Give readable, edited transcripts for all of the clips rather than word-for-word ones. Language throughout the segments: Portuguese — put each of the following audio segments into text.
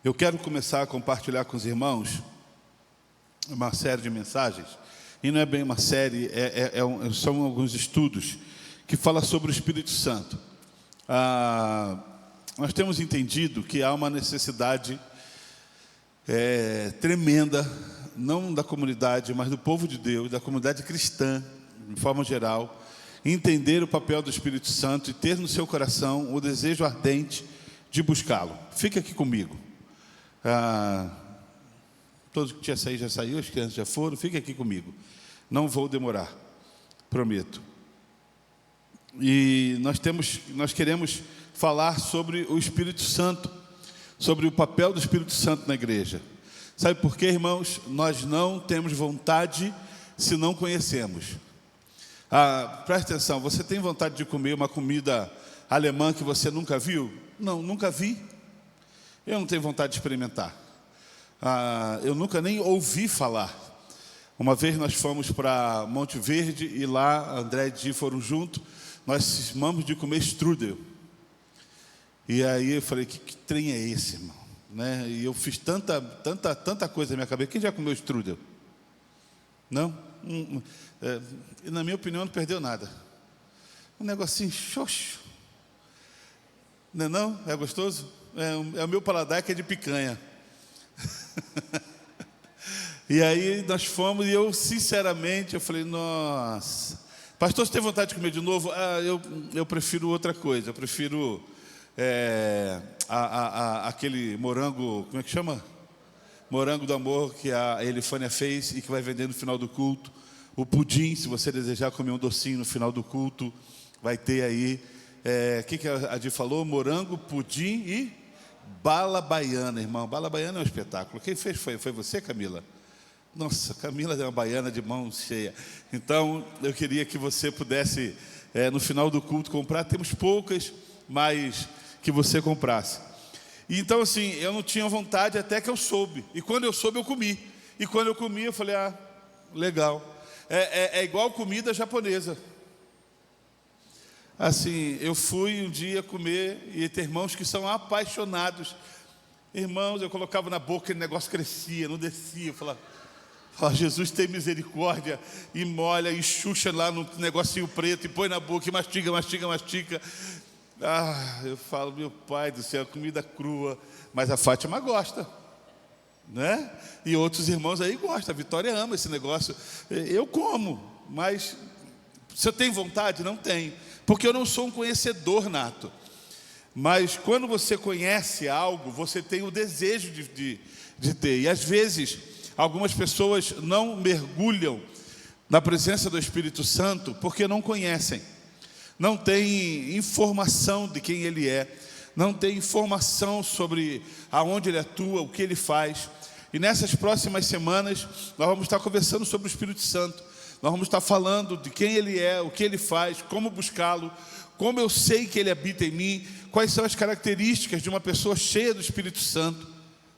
Eu quero começar a compartilhar com os irmãos uma série de mensagens, e não é bem uma série, são alguns estudos que falam sobre o Espírito Santo. Nós temos entendido que há uma necessidade tremenda, não da comunidade, mas do povo de Deus, da comunidade cristã, de forma geral, entender o papel do Espírito Santo e ter no seu coração o desejo ardente de buscá-lo. Fica aqui comigo. Todos que tinham saído já saiu, as crianças já foram. Fica aqui comigo. Não vou demorar, prometo. E nós queremos falar sobre o Espírito Santo, sobre o papel do Espírito Santo na igreja. Sabe por quê, irmãos? Nós não temos vontade se não conhecemos. Preste atenção, você tem vontade de comer uma comida alemã que você nunca viu? Não, nunca vi. Eu não tenho vontade de experimentar. Eu nunca nem ouvi falar. Uma vez nós fomos para Monte Verde e lá André e Di foram juntos. Nós cismamos de comer strudel. E aí eu falei, que trem é esse, irmão? Né? E eu fiz tanta coisa na minha cabeça. Quem já comeu strudel? Não? E na minha opinião não perdeu nada. Um negocinho xoxo. Não é não? É gostoso? É o meu paladar que é de picanha. E aí nós fomos e eu sinceramente falei, nossa, pastor, você tem vontade de comer de novo? Eu prefiro outra coisa. Eu prefiro aquele morango, como é que chama? Morango do amor que a Elifânia fez e que vai vender no final do culto. O pudim, se você desejar comer um docinho no final do culto, vai ter aí. O que a Adi falou? Morango, pudim e bala baiana, irmão. Bala baiana é um espetáculo. Quem fez foi você, Camila? Nossa, Camila é uma baiana de mão cheia. Então, eu queria que você pudesse, no final do culto, comprar. Temos poucas, mas que você comprasse. E então, assim, eu não tinha vontade até que eu soube. E quando eu soube, eu comi. E quando eu comi, eu falei, legal. É igual comida japonesa. Assim, eu fui um dia comer e ter irmãos que são apaixonados. Irmãos, eu colocava na boca, aquele negócio crescia, não descia. Eu falava, Jesus tem misericórdia. E molha, e chucha lá no negocinho preto, e põe na boca, e mastiga. Eu falo, meu pai do céu, comida crua. Mas a Fátima gosta, né? E outros irmãos aí gostam. A Vitória ama esse negócio. Eu como, mas se eu tenho vontade, não tenho. Porque eu não sou um conhecedor nato. Mas quando você conhece algo, você tem o desejo de ter. E às vezes, algumas pessoas não mergulham na presença do Espírito Santo porque não conhecem. Não tem informação de quem Ele é. Não tem informação sobre aonde Ele atua, o que Ele faz. E nessas próximas semanas, nós vamos estar conversando sobre o Espírito Santo. Nós vamos estar falando de quem Ele é, o que Ele faz, como buscá-lo, como eu sei que Ele habita em mim, quais são as características de uma pessoa cheia do Espírito Santo,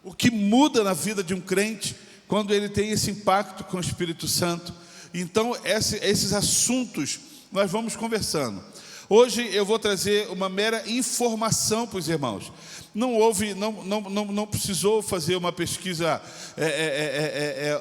o que muda na vida de um crente quando ele tem esse impacto com o Espírito Santo. Então, esses assuntos nós vamos conversando. Hoje eu vou trazer uma mera informação para os irmãos. Não precisou fazer uma pesquisa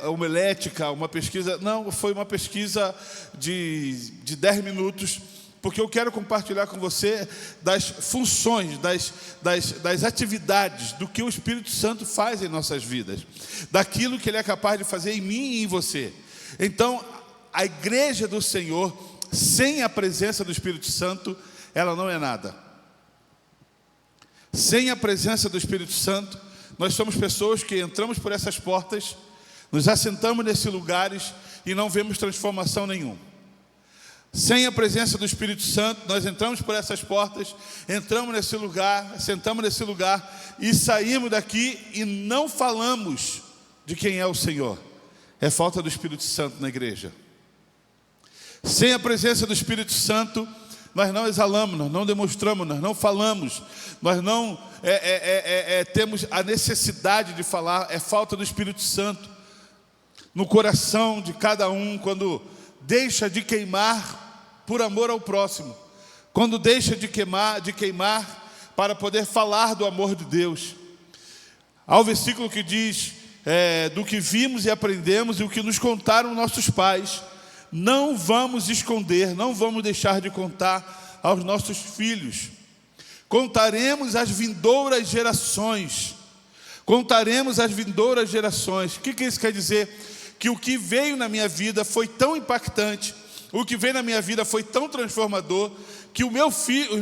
homilética, uma pesquisa, não, foi uma pesquisa de 10 minutos, porque eu quero compartilhar com você das funções, das atividades, do que o Espírito Santo faz em nossas vidas, daquilo que Ele é capaz de fazer em mim e em você. Então, a igreja do Senhor, sem a presença do Espírito Santo, ela não é nada. Sem a presença do Espírito Santo, nós somos pessoas que entramos por essas portas, nos assentamos nesses lugares e não vemos transformação nenhuma. Sem a presença do Espírito Santo, nós entramos por essas portas, entramos nesse lugar, sentamos nesse lugar e saímos daqui e não falamos de quem é o Senhor. É falta do Espírito Santo na igreja. Sem a presença do Espírito Santo, nós não exalamos, nós não demonstramos, nós não falamos, nós não temos a necessidade de falar. É falta do Espírito Santo no coração de cada um, quando deixa de queimar por amor ao próximo, quando deixa de queimar para poder falar do amor de Deus. Há o versículo que diz, do que vimos e aprendemos e o que nos contaram nossos pais, não vamos esconder, não vamos deixar de contar aos nossos filhos. Contaremos às vindouras gerações. Contaremos às vindouras gerações. O que isso quer dizer? Que o que veio na minha vida foi tão impactante, o que veio na minha vida foi tão transformador, que os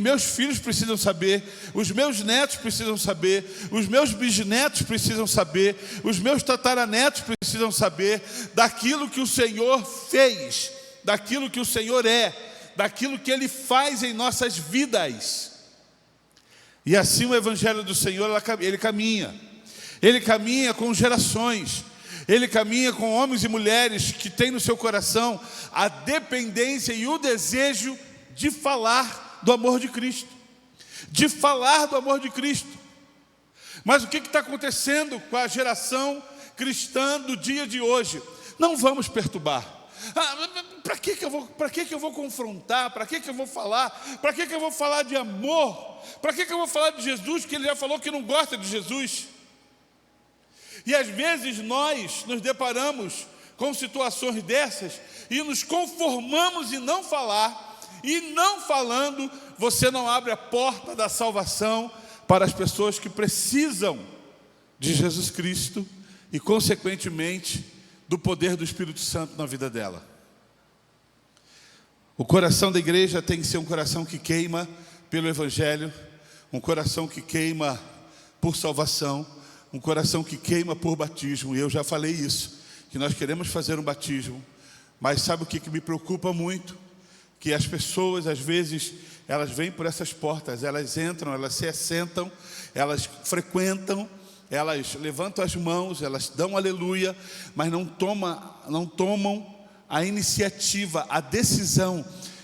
meus filhos precisam saber, os meus netos precisam saber, os meus bisnetos precisam saber, os meus tataranetos precisam saber daquilo que o Senhor fez, daquilo que o Senhor é, daquilo que Ele faz em nossas vidas. E assim o Evangelho do Senhor, ele caminha com gerações, ele caminha com homens e mulheres que têm no seu coração a dependência e o desejo de falar do amor de Cristo, de falar do amor de Cristo. Mas o que está acontecendo com a geração cristã do dia de hoje? Não vamos perturbar. Para que eu vou confrontar? Para que eu vou falar? Para que eu vou falar de amor? Para que eu vou falar de Jesus, que ele já falou que não gosta de Jesus? E às vezes nós nos deparamos com situações dessas e nos conformamos em não falar. E não falando, você não abre a porta da salvação para as pessoas que precisam de Jesus Cristo e, consequentemente, do poder do Espírito Santo na vida dela. O coração da igreja tem que ser um coração que queima pelo Evangelho, um coração que queima por salvação, um coração que queima por batismo. E eu já falei isso, que nós queremos fazer um batismo, mas sabe o que me preocupa muito? Que as pessoas, às vezes, elas vêm por essas portas, elas entram, elas se assentam, elas frequentam, elas levantam as mãos, elas dão aleluia, mas não tomam a iniciativa, a decisão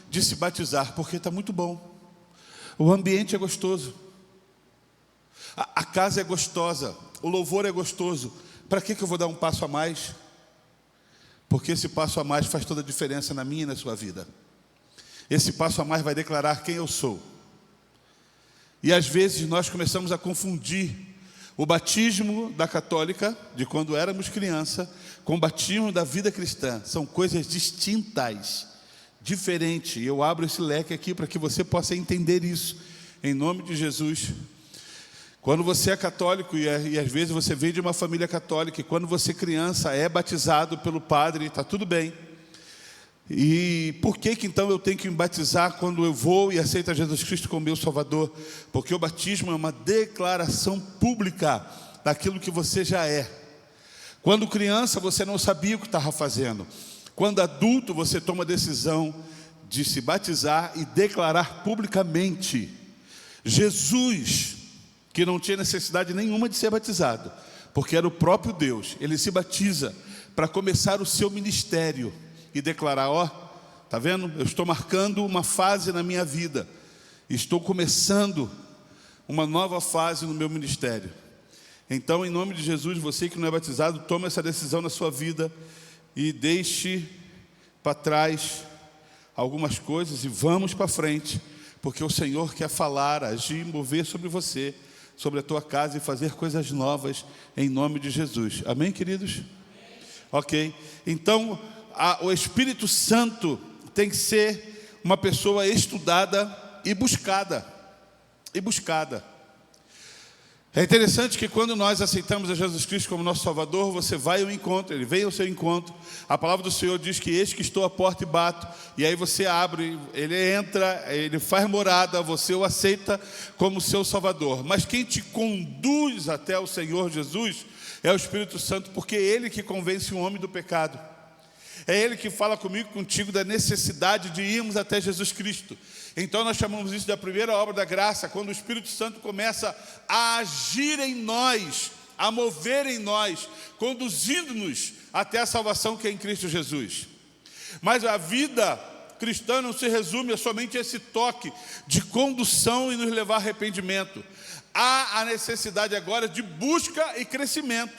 de se batizar, porque está muito bom, o ambiente é gostoso, a casa é gostosa, o louvor é gostoso. Para que eu vou dar um passo a mais? Porque esse passo a mais faz toda a diferença na minha e na sua vida. Esse passo a mais vai declarar quem eu sou. E às vezes nós começamos a confundir o batismo da católica, de quando éramos criança, com o batismo da vida cristã. São coisas distintas, diferentes. E eu abro esse leque aqui para que você possa entender isso, em nome de Jesus. Quando você é católico, e às vezes você vem de uma família católica, e quando você criança é batizado pelo padre, está tudo bem. E por que então eu tenho que me batizar quando eu vou e aceito a Jesus Cristo como meu Salvador? Porque o batismo é uma declaração pública daquilo que você já é. Quando criança você não sabia o que estava fazendo. Quando adulto você toma a decisão de se batizar e declarar publicamente. Jesus, que não tinha necessidade nenhuma de ser batizado, porque era o próprio Deus, ele se batiza para começar o seu ministério. E declarar, tá vendo? Eu estou marcando uma fase na minha vida. Estou começando uma nova fase no meu ministério. Então, em nome de Jesus, você que não é batizado, tome essa decisão na sua vida e deixe para trás algumas coisas e vamos para frente, porque o Senhor quer falar, agir, mover sobre você, sobre a tua casa e fazer coisas novas em nome de Jesus. Amém, queridos? Amém. Ok. Então, o Espírito Santo tem que ser uma pessoa estudada e buscada. É interessante que quando nós aceitamos a Jesus Cristo como nosso Salvador, você vai ao encontro, Ele vem ao seu encontro. A palavra do Senhor diz que eis que estou à porta e bato. E aí você abre, Ele entra, Ele faz morada, você o aceita como seu Salvador. Mas quem te conduz até o Senhor Jesus é o Espírito Santo, porque é Ele que convence o homem do pecado. É Ele que fala comigo e contigo da necessidade de irmos até Jesus Cristo. Então nós chamamos isso da primeira obra da graça, quando o Espírito Santo começa a agir em nós, a mover em nós, conduzindo-nos até a salvação que é em Cristo Jesus. Mas a vida cristã não se resume a somente esse toque de condução e nos levar a arrependimento. Há a necessidade agora de busca e crescimento.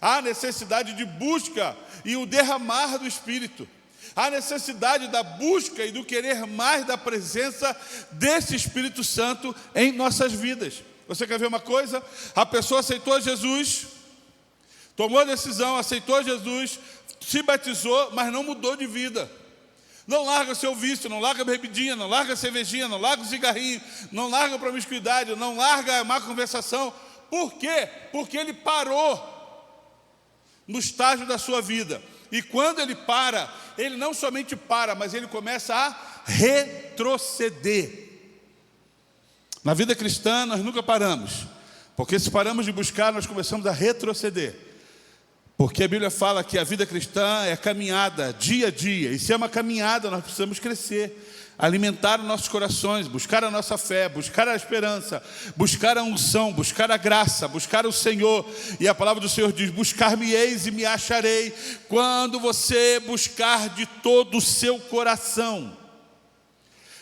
Há a necessidade de busca e o derramar do Espírito. Há necessidade da busca e do querer mais da presença desse Espírito Santo em nossas vidas. Você quer ver uma coisa? A pessoa aceitou Jesus, tomou a decisão, aceitou Jesus, se batizou, mas não mudou de vida. Não larga seu vício, não larga a bebidinha, não larga a cervejinha, não larga o cigarrinho, não larga a promiscuidade, não larga a má conversação. Por quê? Porque ele parou no estágio da sua vida. E quando ele para, ele não somente para, mas ele começa a retroceder. Na vida cristã nós nunca paramos, porque se paramos de buscar, nós começamos a retroceder. Porque a Bíblia fala que a vida cristã é caminhada dia a dia, e se é uma caminhada, nós precisamos crescer, alimentar os nossos corações, buscar a nossa fé, buscar a esperança, buscar a unção, buscar a graça, buscar o Senhor. E a palavra do Senhor diz: buscar-me-eis e me acharei, quando você buscar de todo o seu coração.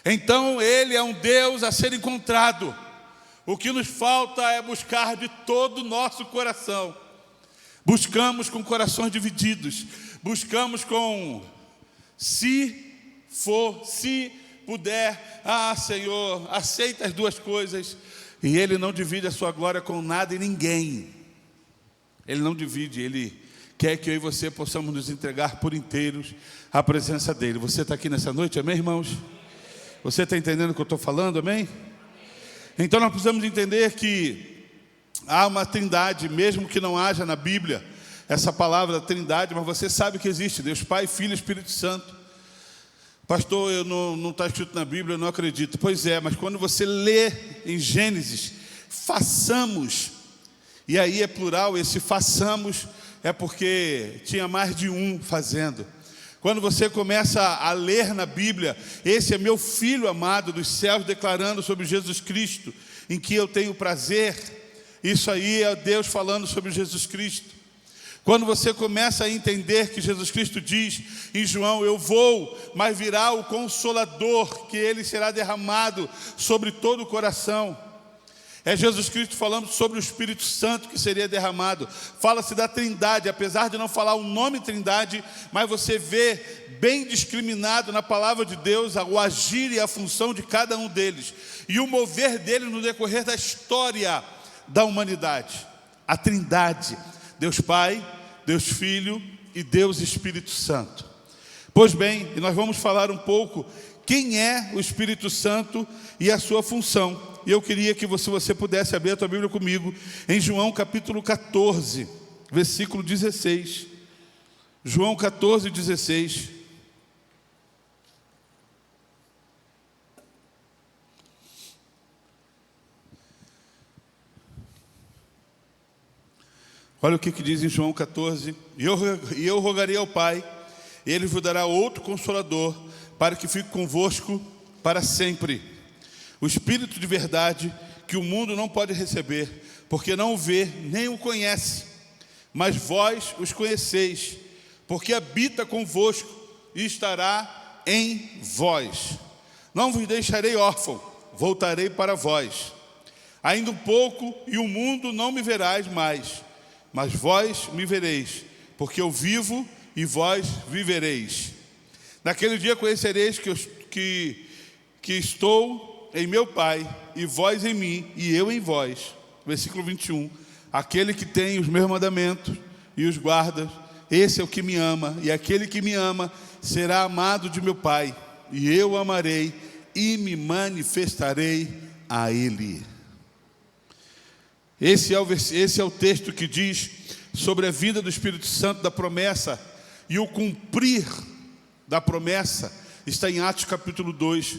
Então Ele é um Deus a ser encontrado. O que nos falta é buscar de todo o nosso coração. Buscamos com corações divididos, buscamos com se for, se puder, Senhor, aceita as duas coisas. E Ele não divide a sua glória com nada e ninguém. Ele não divide, Ele quer que eu e você possamos nos entregar por inteiros à presença dEle. Você está aqui nessa noite, amém, irmãos? Você está entendendo o que eu estou falando, amém? Então nós precisamos entender que há uma trindade, mesmo que não haja na Bíblia essa palavra trindade, mas você sabe que existe Deus Pai, Filho e Espírito Santo. Pastor, não está escrito na Bíblia, eu não acredito. Pois é, mas quando você lê em Gênesis, façamos, e aí é plural, esse façamos é porque tinha mais de um fazendo. Quando você começa a ler na Bíblia, esse é meu Filho amado dos céus, declarando sobre Jesus Cristo, em que eu tenho prazer. Isso aí é Deus falando sobre Jesus Cristo. Quando você começa a entender que Jesus Cristo diz em João: eu vou, mas virá o Consolador, que Ele será derramado sobre todo o coração. É Jesus Cristo falando sobre o Espírito Santo que seria derramado. Fala-se da trindade, apesar de não falar o nome trindade, mas você vê bem discriminado na palavra de Deus o agir e a função de cada um deles, e o mover dele no decorrer da história da humanidade. A trindade, Deus Pai, Deus Filho e Deus Espírito Santo. Pois bem, e nós vamos falar um pouco quem é o Espírito Santo e a sua função. E eu queria que você pudesse abrir a tua Bíblia comigo em João capítulo 14, versículo 16. João 14, 16. Olha o que diz em João 14: e eu rogarei ao Pai, e Ele vos dará outro Consolador, para que fique convosco para sempre. O Espírito de verdade, que o mundo não pode receber, porque não o vê, nem o conhece. Mas vós os conheceis, porque habita convosco e estará em vós. Não vos deixarei órfão, voltarei para vós. Ainda um pouco, e o mundo não me verás mais, mas vós me vereis, porque eu vivo e vós vivereis. Naquele dia conhecereis que estou em meu Pai, e vós em mim, e eu em vós. Versículo 21. Aquele que tem os meus mandamentos e os guarda, esse é o que me ama, e aquele que me ama será amado de meu Pai, e eu o amarei e me manifestarei a Ele. Esse é o texto que diz sobre a vinda do Espírito Santo, da promessa, e o cumprir da promessa está em Atos capítulo 2,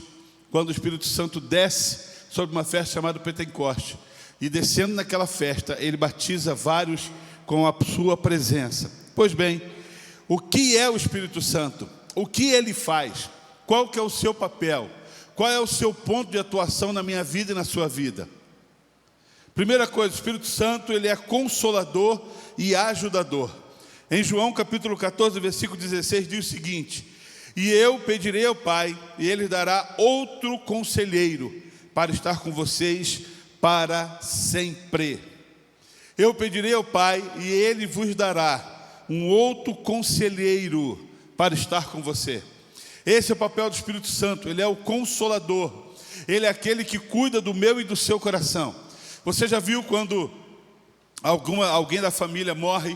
quando o Espírito Santo desce sobre uma festa chamada Pentecoste, e descendo naquela festa, ele batiza vários com a sua presença. Pois bem, o que é o Espírito Santo? O que ele faz? Qual que é o seu papel? Qual é o seu ponto de atuação na minha vida e na sua vida? Primeira coisa, o Espírito Santo, ele é consolador e ajudador. Em João capítulo 14, versículo 16, diz o seguinte: e eu pedirei ao Pai, e Ele dará outro conselheiro, para estar com vocês para sempre. Eu pedirei ao Pai, e Ele vos dará um outro conselheiro, para estar com você. Esse é o papel do Espírito Santo. Ele é o consolador. Ele é aquele que cuida do meu e do seu coração. Você já viu quando alguém da família morre?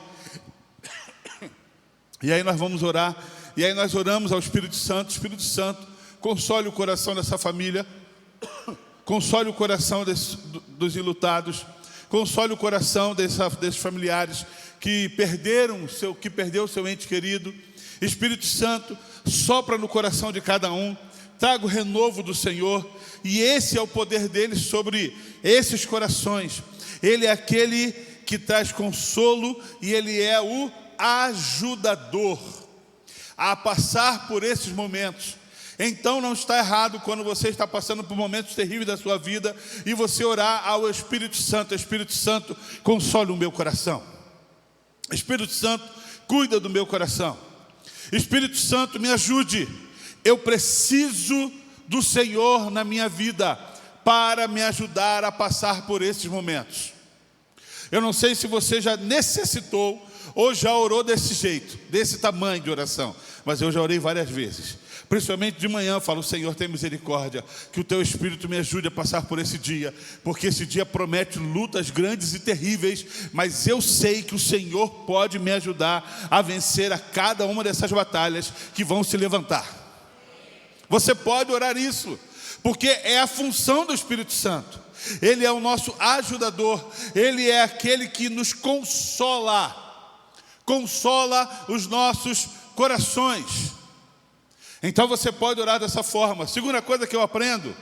E aí nós vamos orar, e aí nós oramos ao Espírito Santo. Espírito Santo, console o coração dessa família, console o coração dos enlutados, console o coração desses familiares que perdeu o seu ente querido. Espírito Santo, sopra no coração de cada um, traga o renovo do Senhor, e esse é o poder dele sobre esses corações. Ele é aquele que traz consolo, e ele é o ajudador a passar por esses momentos. Então não está errado quando você está passando por momentos terríveis da sua vida e você orar ao Espírito Santo: Espírito Santo, console o meu coração. Espírito Santo, cuida do meu coração. Espírito Santo, me ajude. Eu preciso do Senhor na minha vida para me ajudar a passar por esses momentos. Eu não sei se você já necessitou ou já orou desse jeito, desse tamanho de oração, mas eu já orei várias vezes. Principalmente de manhã eu falo: Senhor, tem misericórdia, que o Teu Espírito me ajude a passar por esse dia, porque esse dia promete lutas grandes e terríveis, mas eu sei que o Senhor pode me ajudar a vencer a cada uma dessas batalhas que vão se levantar. Você pode orar isso, porque é a função do Espírito Santo. Ele é o nosso ajudador, ele é aquele que nos consola os nossos corações. Então você pode orar dessa forma. Segunda coisa que eu aprendo: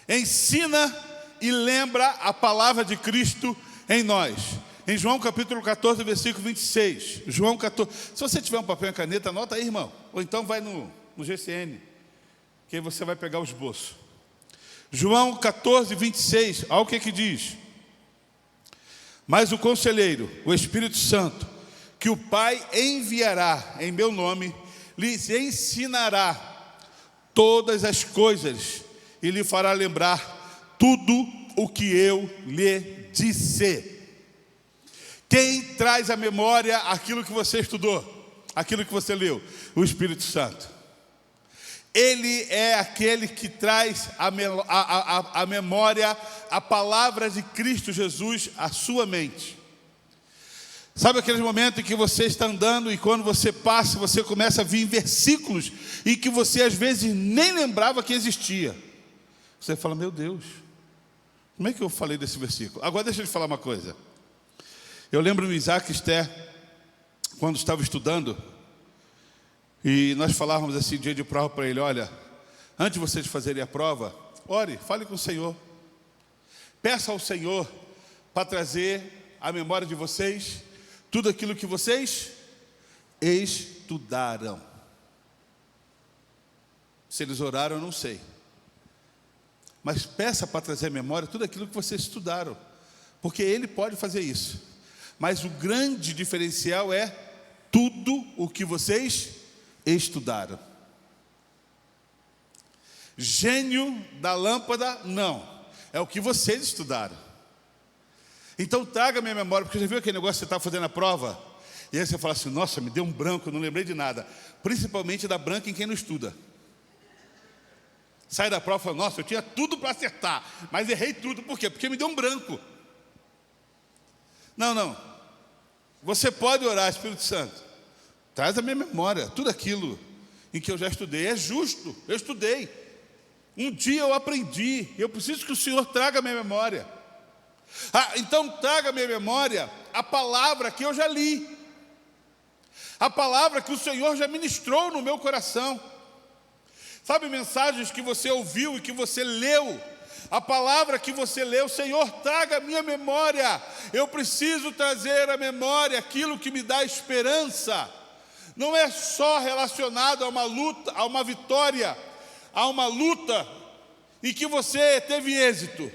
ensina e lembra a palavra de Cristo em nós. Em João capítulo 14, versículo 26. João 14. Se você tiver um papel e caneta, anota aí, irmão. Ou então vai no GCN, que aí você vai pegar o esboço. João 14, 26. Olha o que diz: mas o Conselheiro, o Espírito Santo, que o Pai enviará em meu nome, lhes ensinará todas as coisas e lhe fará lembrar tudo o que eu lhe disse. Quem traz à memória aquilo que você estudou, aquilo que você leu? O Espírito Santo. Ele é aquele que traz a memória, a palavra de Cristo Jesus à sua mente. Sabe aqueles momentos em que você está andando e quando você passa, você começa a vir versículos e que você às vezes nem lembrava que existia. Você fala: meu Deus, como é que eu falei desse versículo? Agora deixa eu te falar uma coisa. Eu lembro do Isaac Esther, quando estava estudando, e nós falávamos assim, dia de prova para ele: olha, antes de vocês fazerem a prova, ore, fale com o Senhor. Peça ao Senhor para trazer à memória de vocês tudo aquilo que vocês estudaram. Se eles oraram, eu não sei. Mas peça para trazer à memória tudo aquilo que vocês estudaram, porque Ele pode fazer isso. Mas o grande diferencial é tudo o que vocês estudaram. Gênio da lâmpada, não. É o que vocês estudaram. Então traga a minha memória, porque já viu aquele negócio que você está fazendo a prova? E aí você fala assim: nossa, me deu um branco, eu não lembrei de nada. Principalmente dá branco em quem não estuda. Sai da prova e fala: nossa, eu tinha tudo para acertar, mas errei tudo. Por quê? Porque me deu um branco. Não. Você pode orar: Espírito Santo, traz a minha memória tudo aquilo em que eu já estudei. É justo, eu estudei. Um dia eu aprendi, eu preciso que o Senhor traga a minha memória. Então traga a minha memória a palavra que eu já li, a palavra que o Senhor já ministrou no meu coração. Sabe, mensagens que você ouviu e que você leu, a palavra que você leu: Senhor, traga a minha memória. Eu preciso trazer à memória aquilo que me dá esperança. Não é só relacionado a uma luta, a uma vitória, a uma luta em que você teve êxito.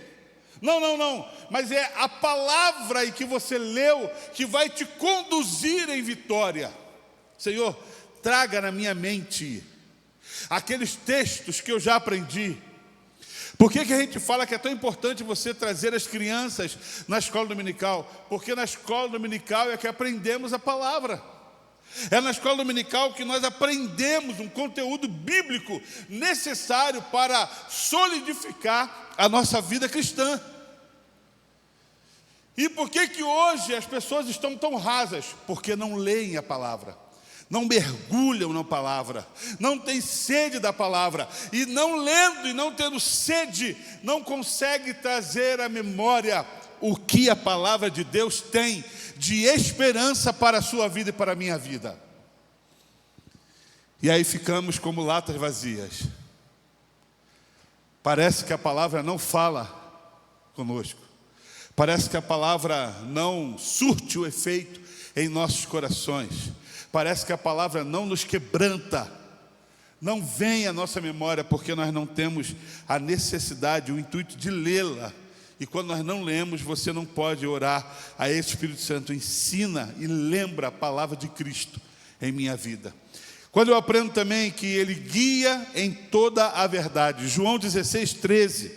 Não, mas é a palavra em que você leu que vai te conduzir em vitória. Senhor, traga na minha mente aqueles textos que eu já aprendi. Por que a gente fala que é tão importante você trazer as crianças na escola dominical? Porque na escola dominical é que aprendemos a palavra. É na escola dominical que nós aprendemos um conteúdo bíblico necessário para solidificar a nossa vida cristã. E por que que hoje as pessoas estão tão rasas? Porque não leem a palavra, não mergulham na palavra, não têm sede da palavra, e não lendo e não tendo sede, não consegue trazer à memória o que a palavra de Deus tem de esperança para a sua vida e para a minha vida. E aí ficamos como latas vazias. Parece que a palavra não fala conosco. Parece que a palavra não surte o efeito em nossos corações. Parece que a palavra não nos quebranta. Não vem à nossa memória porque nós não temos a necessidade, o intuito de lê-la. E quando nós não lemos, você não pode orar a esse Espírito Santo. Ensina e lembra a palavra de Cristo em minha vida. Quando eu aprendo também que Ele guia em toda a verdade. João 16:13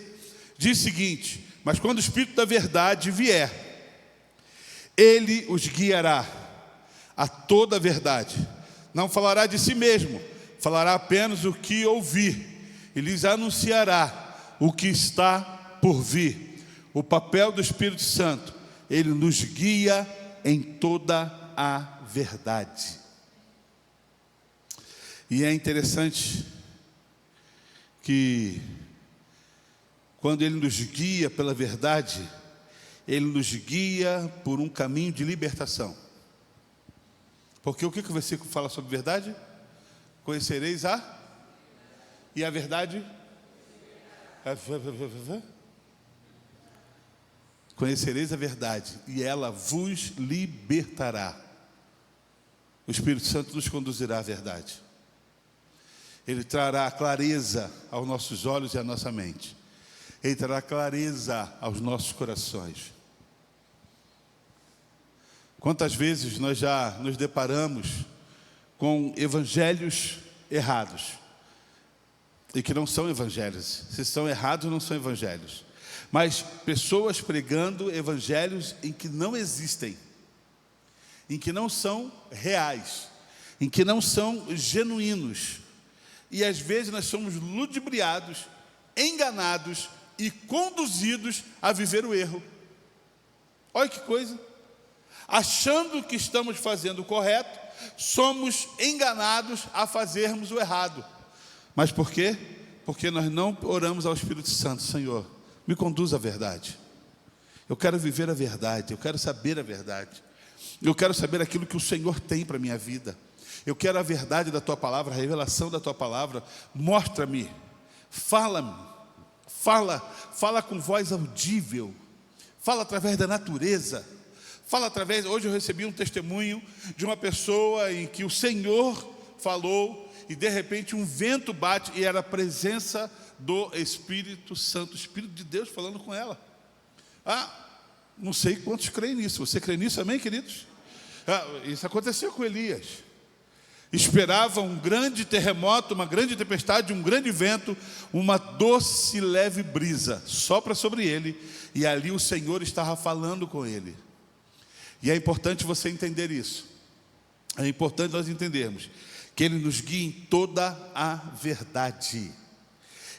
diz o seguinte: mas quando o Espírito da verdade vier, Ele os guiará a toda a verdade. Não falará de si mesmo, falará apenas o que ouvir, e lhes anunciará o que está por vir. O papel do Espírito Santo, ele nos guia em toda a verdade. E é interessante que quando ele nos guia pela verdade, ele nos guia por um caminho de libertação. Porque o que o versículo fala sobre verdade? Conhecereis e a verdade? Conhecereis a verdade, e ela vos libertará. O Espírito Santo nos conduzirá à verdade. Ele trará clareza aos nossos olhos e à nossa mente. Ele trará clareza aos nossos corações. Quantas vezes nós já nos deparamos com evangelhos errados, e que não são evangelhos. Se são errados, não são evangelhos. Mas pessoas pregando evangelhos em que não existem, em que não são reais, em que não são genuínos. E às vezes nós somos ludibriados, enganados e conduzidos a viver o erro. Olha que coisa! Achando que estamos fazendo o correto, somos enganados a fazermos o errado. Mas por quê? Porque nós não oramos ao Espírito Santo. Senhor, me conduz à verdade. Eu quero viver a verdade, eu quero saber a verdade. Eu quero saber aquilo que o Senhor tem para a minha vida. Eu quero a verdade da Tua palavra, a revelação da Tua palavra. Mostra-me, fala-me, fala com voz audível, fala através da natureza, fala através... Hoje eu recebi um testemunho de uma pessoa em que o Senhor falou e de repente um vento bate e era a presença do Espírito Santo, o Espírito de Deus falando com ela. Não sei quantos creem nisso. Você crê nisso, amém, queridos? Isso aconteceu com Elias. Esperava um grande terremoto, uma grande tempestade, um grande vento, uma doce e leve brisa sopra sobre ele, e ali o Senhor estava falando com ele. E é importante você entender isso. É importante nós entendermos que Ele nos guia em toda a verdade.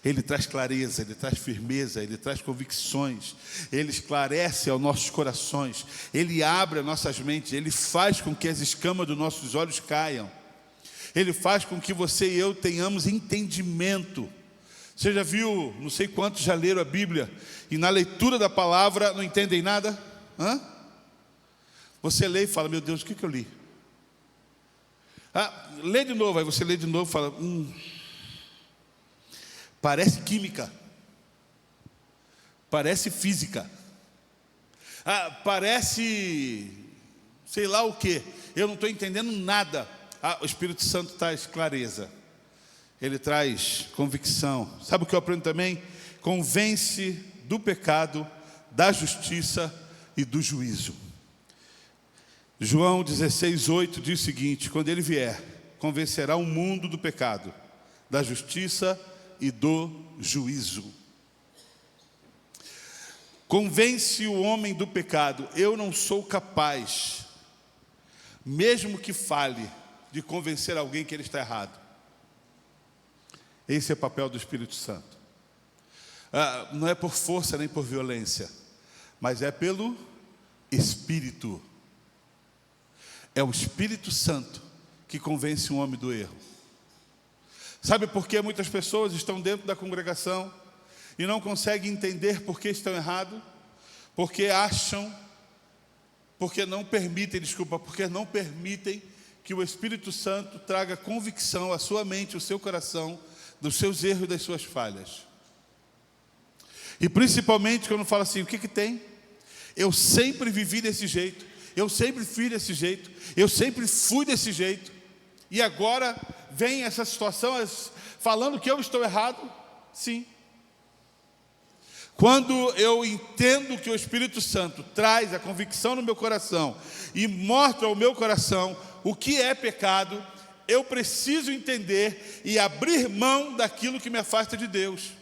Ele traz clareza, Ele traz firmeza, Ele traz convicções, Ele esclarece aos nossos corações, Ele abre as nossas mentes, Ele faz com que as escamas dos nossos olhos caiam, Ele faz com que você e eu tenhamos entendimento. Você já viu, não sei quantos já leram a Bíblia, e na leitura da palavra não entendem nada? Você lê e fala, meu Deus, o que eu li? Lê de novo, aí você lê de novo e fala, parece química, parece física, parece sei lá o que, eu não estou entendendo nada. O Espírito Santo traz clareza, Ele traz convicção. Sabe o que eu aprendo também? Convence do pecado, da justiça e do juízo. João 16:8 diz o seguinte: quando Ele vier, convencerá o mundo do pecado, da justiça e do juízo. Convence o homem do pecado. Eu não sou capaz, mesmo que fale, de convencer alguém que ele está errado. Esse é o papel do Espírito Santo. Não é por força nem por violência, mas é pelo Espírito. É o Espírito Santo que convence um homem do erro. Sabe por que muitas pessoas estão dentro da congregação e não conseguem entender por que estão errados? Porque não permitem que o Espírito Santo traga convicção à sua mente, ao seu coração, dos seus erros e das suas falhas. E principalmente quando fala assim, o que tem? Eu sempre vivi desse jeito, eu sempre fiz desse jeito, eu sempre fui desse jeito, e agora vem essa situação falando que eu estou errado? Sim. Quando eu entendo que o Espírito Santo traz a convicção no meu coração e mostra ao meu coração o que é pecado, eu preciso entender e abrir mão daquilo que me afasta de Deus.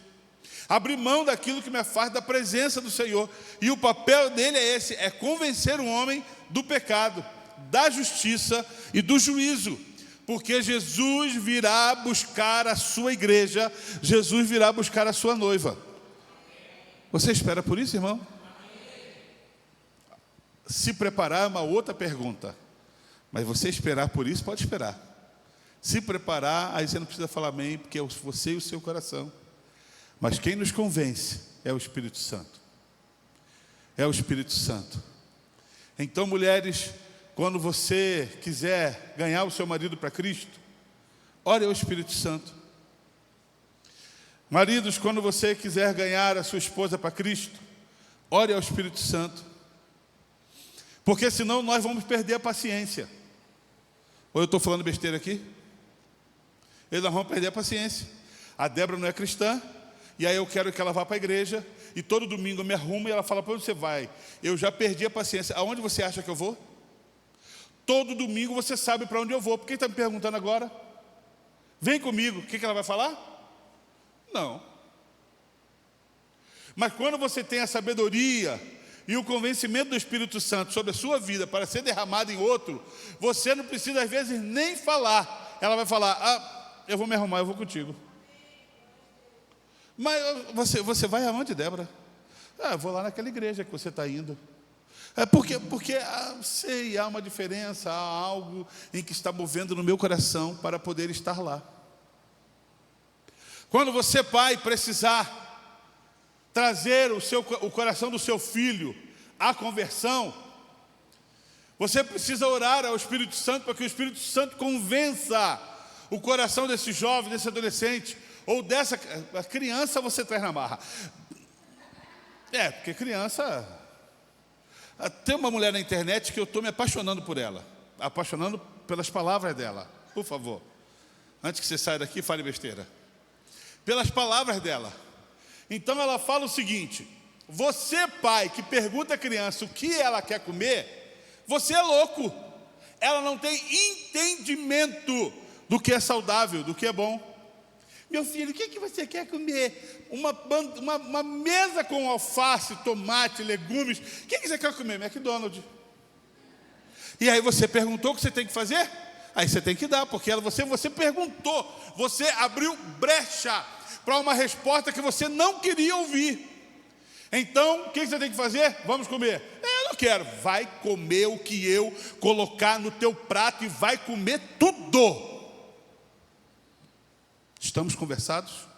Abrir mão daquilo que me afasta da presença do Senhor. E o papel dele é esse, é convencer o homem do pecado, da justiça e do juízo. Porque Jesus virá buscar a sua igreja, Jesus virá buscar a sua noiva. Você espera por isso, irmão? Se preparar é uma outra pergunta. Mas você esperar por isso, pode esperar. Se preparar, aí você não precisa falar amém, porque é você e o seu coração. Mas quem nos convence é o Espírito Santo. É o Espírito Santo. Então, mulheres, quando você quiser ganhar o seu marido para Cristo, ore ao Espírito Santo. Maridos, quando você quiser ganhar a sua esposa para Cristo, ore ao Espírito Santo. Porque senão nós vamos perder a paciência. Ou eu estou falando besteira aqui? Nós vamos perder a paciência. A Débora não é cristã, e aí eu quero que ela vá para a igreja, e todo domingo eu me arrumo e ela fala, para onde você vai? Eu já perdi a paciência. Aonde você acha que eu vou? Todo domingo você sabe para onde eu vou. Por que está me perguntando agora? Vem comigo. O que ela vai falar? Não. Mas quando você tem a sabedoria e o convencimento do Espírito Santo sobre a sua vida para ser derramado em outro, você não precisa às vezes nem falar. Ela vai falar, eu vou me arrumar, eu vou contigo. Mas você vai aonde, Débora? Eu vou lá naquela igreja que você está indo. Porque sei, há uma diferença, há algo em que está movendo no meu coração para poder estar lá. Quando você, pai, precisar trazer o coração do seu filho à conversão, você precisa orar ao Espírito Santo para que o Espírito Santo convença o coração desse jovem, desse adolescente, ou dessa criança você traz na marra. Porque criança... Tem uma mulher na internet que eu estou me apaixonando por ela, apaixonando pelas palavras dela. Por favor, antes que você saia daqui, fale besteira. Pelas palavras dela. Então ela fala o seguinte: você, pai, que pergunta à criança o que ela quer comer, você é louco. Ela não tem entendimento do que é saudável, do que é bom. Meu filho, o que você quer comer? Uma mesa com alface, tomate, legumes. O que você quer comer? McDonald's. E aí você perguntou o que você tem que fazer? Aí você tem que dar, porque você perguntou, você abriu brecha para uma resposta que você não queria ouvir. Então, o que você tem que fazer? Vamos comer. Eu não quero. Vai comer o que eu colocar no teu prato e vai comer tudo. Estamos conversados?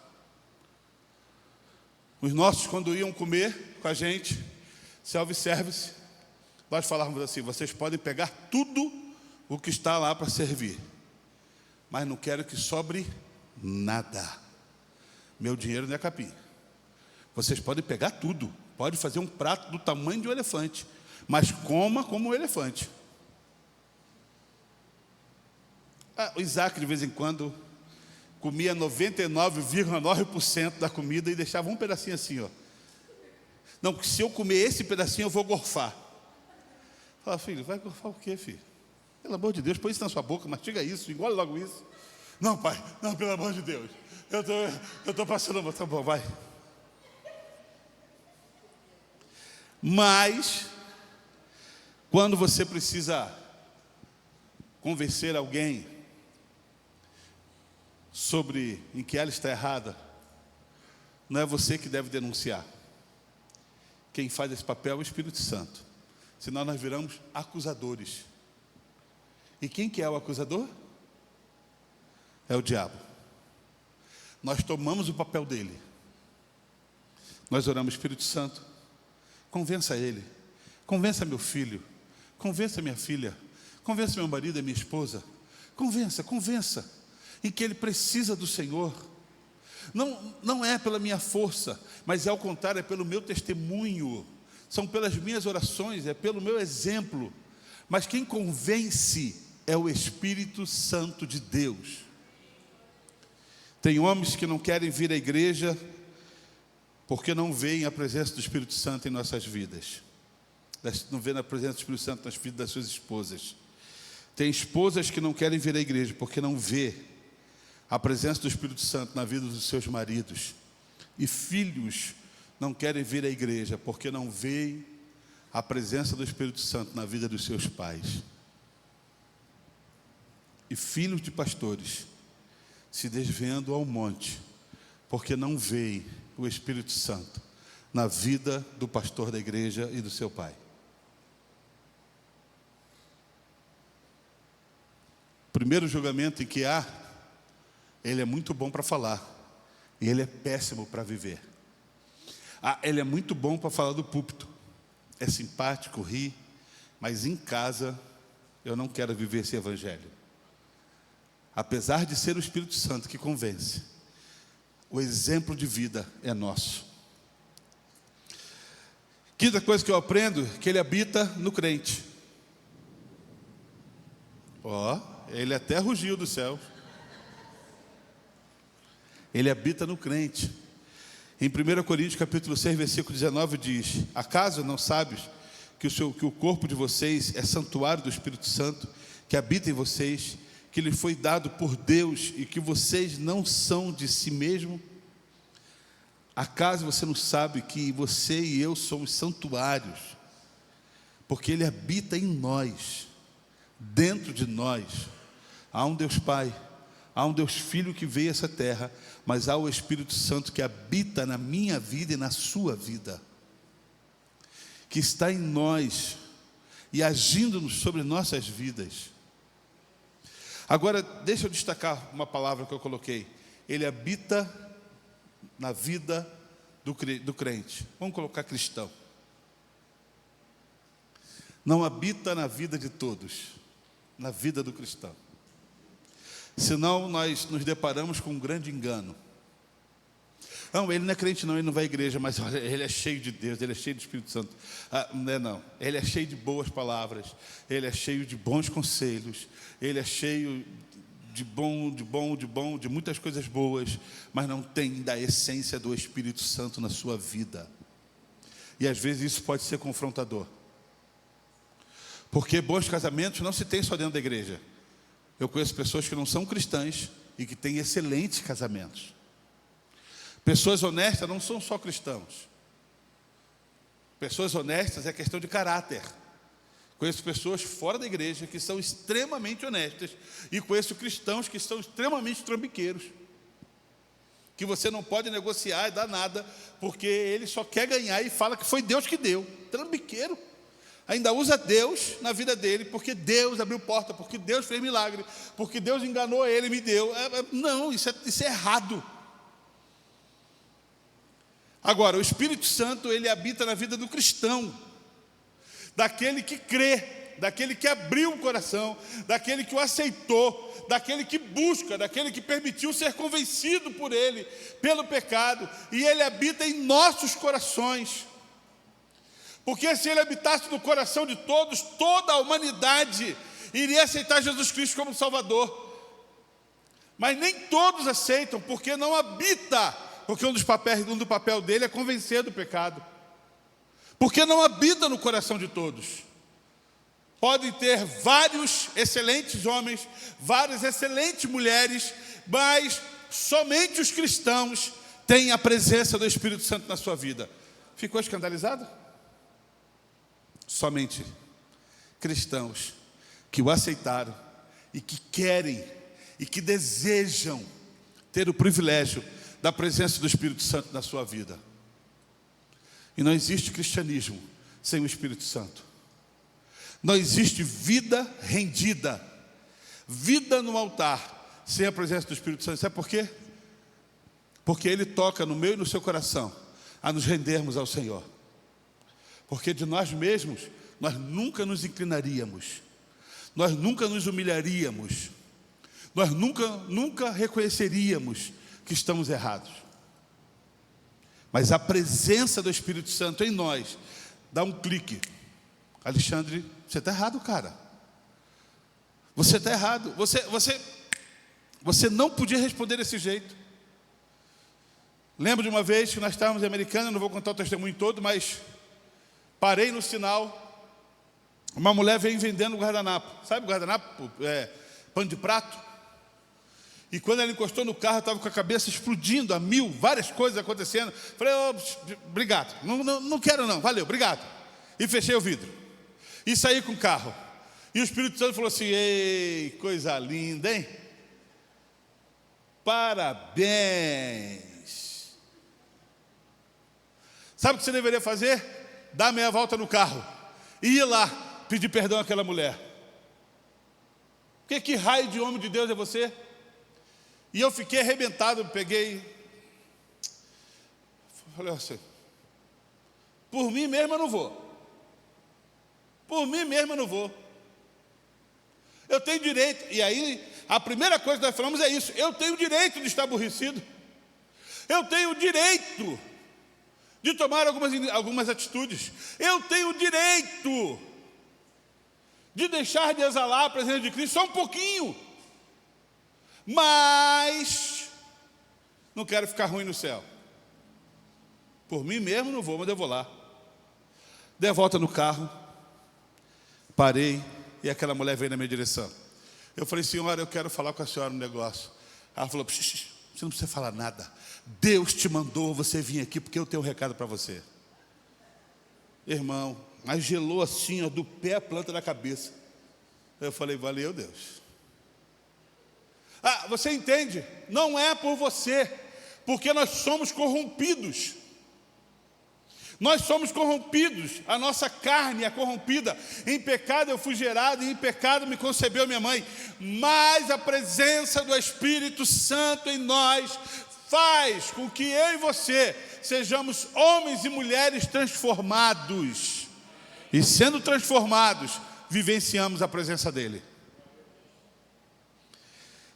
Os nossos, quando iam comer com a gente, self-service, nós falávamos assim: vocês podem pegar tudo o que está lá para servir, mas não quero que sobre nada. Meu dinheiro não é capim. Vocês podem pegar tudo, pode fazer um prato do tamanho de um elefante, mas coma como um elefante. O Isaac, de vez em quando, comia 99,9% da comida e deixava um pedacinho assim, ó. Não, se eu comer esse pedacinho, eu vou gorfar. Fala, filho, vai gorfar o quê, filho? Pelo amor de Deus, põe isso na sua boca, mastiga isso, engole logo isso. Não, pai, não, pelo amor de Deus. Eu estou passando, tá bom, vai. Mas, quando você precisa convencer alguém sobre em que ela está errada, não é você que deve denunciar. Quem faz esse papel é o Espírito Santo. senão nós viramos acusadores. E quem que é o acusador? É o diabo. Nós tomamos o papel dele. Nós oramos: Espírito Santo, convença ele, convença meu filho, convença minha filha, convença meu marido e minha esposa, convença, em que ele precisa do Senhor. Não é pela minha força, mas é ao contrário, é pelo meu testemunho, são pelas minhas orações, é pelo meu exemplo. Mas quem convence é o Espírito Santo de Deus. Tem homens que não querem vir à igreja porque não veem a presença do Espírito Santo em nossas vidas. Não veem a presença do Espírito Santo nas vidas das suas esposas. Tem esposas que não querem vir à igreja porque não vê a presença do Espírito Santo na vida dos seus maridos. E filhos não querem vir à igreja porque não veem a presença do Espírito Santo na vida dos seus pais. E filhos de pastores se desviando ao monte porque não veem o Espírito Santo na vida do pastor da igreja e do seu pai. O primeiro julgamento em que há, ele é muito bom para falar e ele é péssimo para viver. Ele é muito bom para falar do púlpito, é simpático, ri, mas em casa eu não quero viver esse evangelho. Apesar de ser o Espírito Santo que convence, o exemplo de vida é nosso. Quinta coisa que eu aprendo, que ele habita no crente. Ele até rugiu do céu. Ele habita no crente. Em 1 Coríntios capítulo 6, versículo 19 diz: acaso não sabes que o corpo de vocês é santuário do Espírito Santo, que habita em vocês, que lhe foi dado por Deus e que vocês não são de si mesmo? Acaso você não sabe que você e eu somos santuários? Porque Ele habita em nós, dentro de nós. Há um Deus Pai, há um Deus Filho que veio a essa terra, mas há o Espírito Santo que habita na minha vida e na sua vida, que está em nós e agindo sobre nossas vidas. Agora, deixa eu destacar uma palavra que eu coloquei. Ele habita na vida do crente. Vamos colocar cristão. Não habita na vida de todos, na vida do cristão. Senão nós nos deparamos com um grande engano. Não, ele não é crente não, ele não vai à igreja, mas olha, ele é cheio de Deus, ele é cheio do Espírito Santo. Não, ele é cheio de boas palavras, ele é cheio de bons conselhos, ele é cheio de muitas coisas boas, mas não tem da essência do Espírito Santo na sua vida. E às vezes isso pode ser confrontador. Porque bons casamentos não se tem só dentro da igreja. Eu conheço pessoas que não são cristãs e que têm excelentes casamentos. Pessoas honestas não são só cristãos. Pessoas honestas é questão de caráter. Conheço pessoas fora da igreja que são extremamente honestas. E conheço cristãos que são extremamente trambiqueiros. Que você não pode negociar e dar nada, porque ele só quer ganhar e fala que foi Deus que deu. Trambiqueiro. Ainda usa Deus na vida dele, porque Deus abriu porta, porque Deus fez milagre, porque Deus enganou ele e me deu. Não, isso é errado. Agora, o Espírito Santo, ele habita na vida do cristão, daquele que crê, daquele que abriu o coração, daquele que o aceitou, daquele que busca, daquele que permitiu ser convencido por ele, pelo pecado, e ele habita em nossos corações. Porque se ele habitasse no coração de todos, toda a humanidade iria aceitar Jesus Cristo como Salvador. Mas nem todos aceitam, porque não habita. Porque um do papel dele é convencer do pecado. Porque não habita no coração de todos. Podem ter vários excelentes homens, várias excelentes mulheres, mas somente os cristãos têm a presença do Espírito Santo na sua vida. Ficou escandalizado? Somente cristãos que o aceitaram e que querem e que desejam ter o privilégio da presença do Espírito Santo na sua vida. E não existe cristianismo sem o Espírito Santo. Não existe vida rendida, vida no altar, sem a presença do Espírito Santo. Sabe por quê? Porque Ele toca no meu e no seu coração a nos rendermos ao Senhor. Porque de nós mesmos, nós nunca nos inclinaríamos, nós nunca nos humilharíamos, nós nunca reconheceríamos que estamos errados. Mas a presença do Espírito Santo em nós dá um clique. Alexandre, você está errado, cara. Você está errado. Você não podia responder desse jeito. Lembro de uma vez que nós estávamos em Americana, não vou contar o testemunho todo, mas parei no sinal. Uma mulher veio vendendo guardanapo. Sabe o guardanapo? Pano de prato. E quando ela encostou no carro, eu estava com a cabeça explodindo a mil, várias coisas acontecendo. Falei, obrigado, não quero não, valeu, obrigado. E fechei o vidro. E saí com o carro. E o Espírito Santo falou assim, ei, coisa linda, hein? Parabéns. Sabe o que você deveria fazer? Dar meia volta no carro. E ir lá, pedir perdão àquela mulher. Porque que raio de homem de Deus é você? E eu fiquei arrebentado, peguei. Falei assim, por mim mesmo eu não vou. Por mim mesmo eu não vou. Eu tenho direito. E aí, a primeira coisa que nós falamos é isso. Eu tenho direito de estar aborrecido. Eu tenho direito de tomar algumas atitudes. Eu tenho direito de deixar de exalar a presença de Cristo só um pouquinho. Mas não quero ficar ruim no céu. Por mim mesmo não vou, mas eu vou lá. Dei a volta no carro, parei e aquela mulher veio na minha direção. Eu falei, senhora, eu quero falar com a senhora um negócio. Ela falou, você não precisa falar nada. Deus te mandou você vir aqui porque eu tenho um recado para você. Irmão, mas gelou assim, ó, do pé à planta da cabeça. Eu falei, valeu Deus. Você entende? Não é por você, porque nós somos corrompidos. Nós somos corrompidos, a nossa carne é corrompida. Em pecado eu fui gerado e em pecado me concebeu minha mãe. Mas a presença do Espírito Santo em nós faz com que eu e você sejamos homens e mulheres transformados. E sendo transformados, vivenciamos a presença dEle.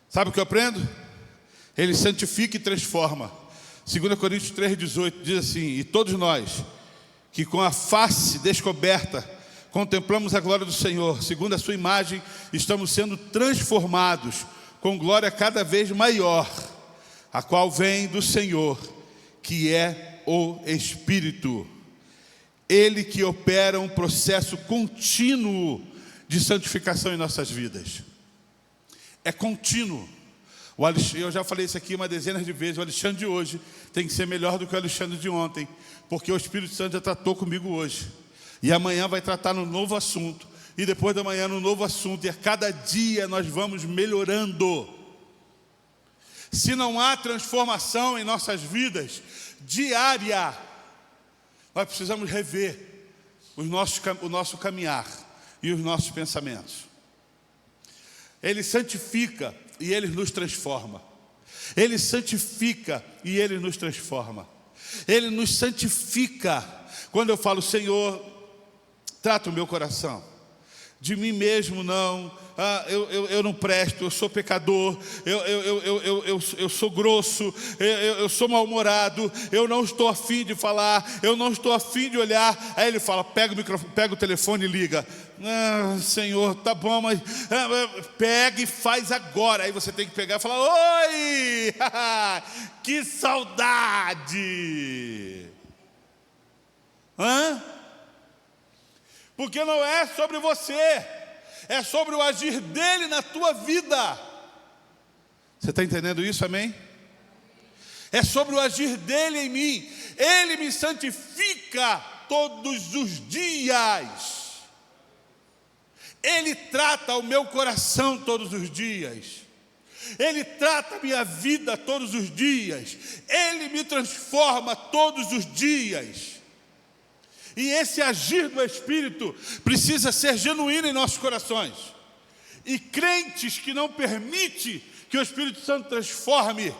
Sabe o que eu aprendo? Ele santifica e transforma. 2 Coríntios 3,18 diz assim, e todos nós, que com a face descoberta, contemplamos a glória do Senhor, segundo a sua imagem, estamos sendo transformados, com glória cada vez maior, a qual vem do Senhor, que é o Espírito. Ele que opera um processo contínuo de santificação em nossas vidas. É contínuo. Eu já falei isso aqui uma dezena de vezes. O Alexandre de hoje tem que ser melhor do que o Alexandre de ontem, porque o Espírito Santo já tratou comigo hoje. E amanhã vai tratar no novo assunto. E depois da manhã no novo assunto. E a cada dia nós vamos melhorando. Se não há transformação em nossas vidas diária, nós precisamos rever o nosso caminhar e os nossos pensamentos. Ele santifica e Ele nos transforma. Ele santifica e Ele nos transforma. Ele nos santifica. Quando eu falo, Senhor, trata o meu coração. De mim mesmo não. Eu não presto, eu sou pecador, eu sou grosso, eu sou mal-humorado, eu não estou afim de falar, eu não estou afim de olhar. Aí ele fala, pega o telefone e liga. Senhor, tá bom, mas pega e faz agora. Aí você tem que pegar e falar, oi, que saudade. Porque não é sobre você, é sobre o agir dele na tua vida. Você está entendendo isso, amém? É sobre o agir dele em mim. Ele me santifica todos os dias. Ele trata o meu coração todos os dias. Ele trata a minha vida todos os dias. Ele me transforma todos os dias. E esse agir do Espírito precisa ser genuíno em nossos corações. E crentes que não permitem que o Espírito Santo transforme,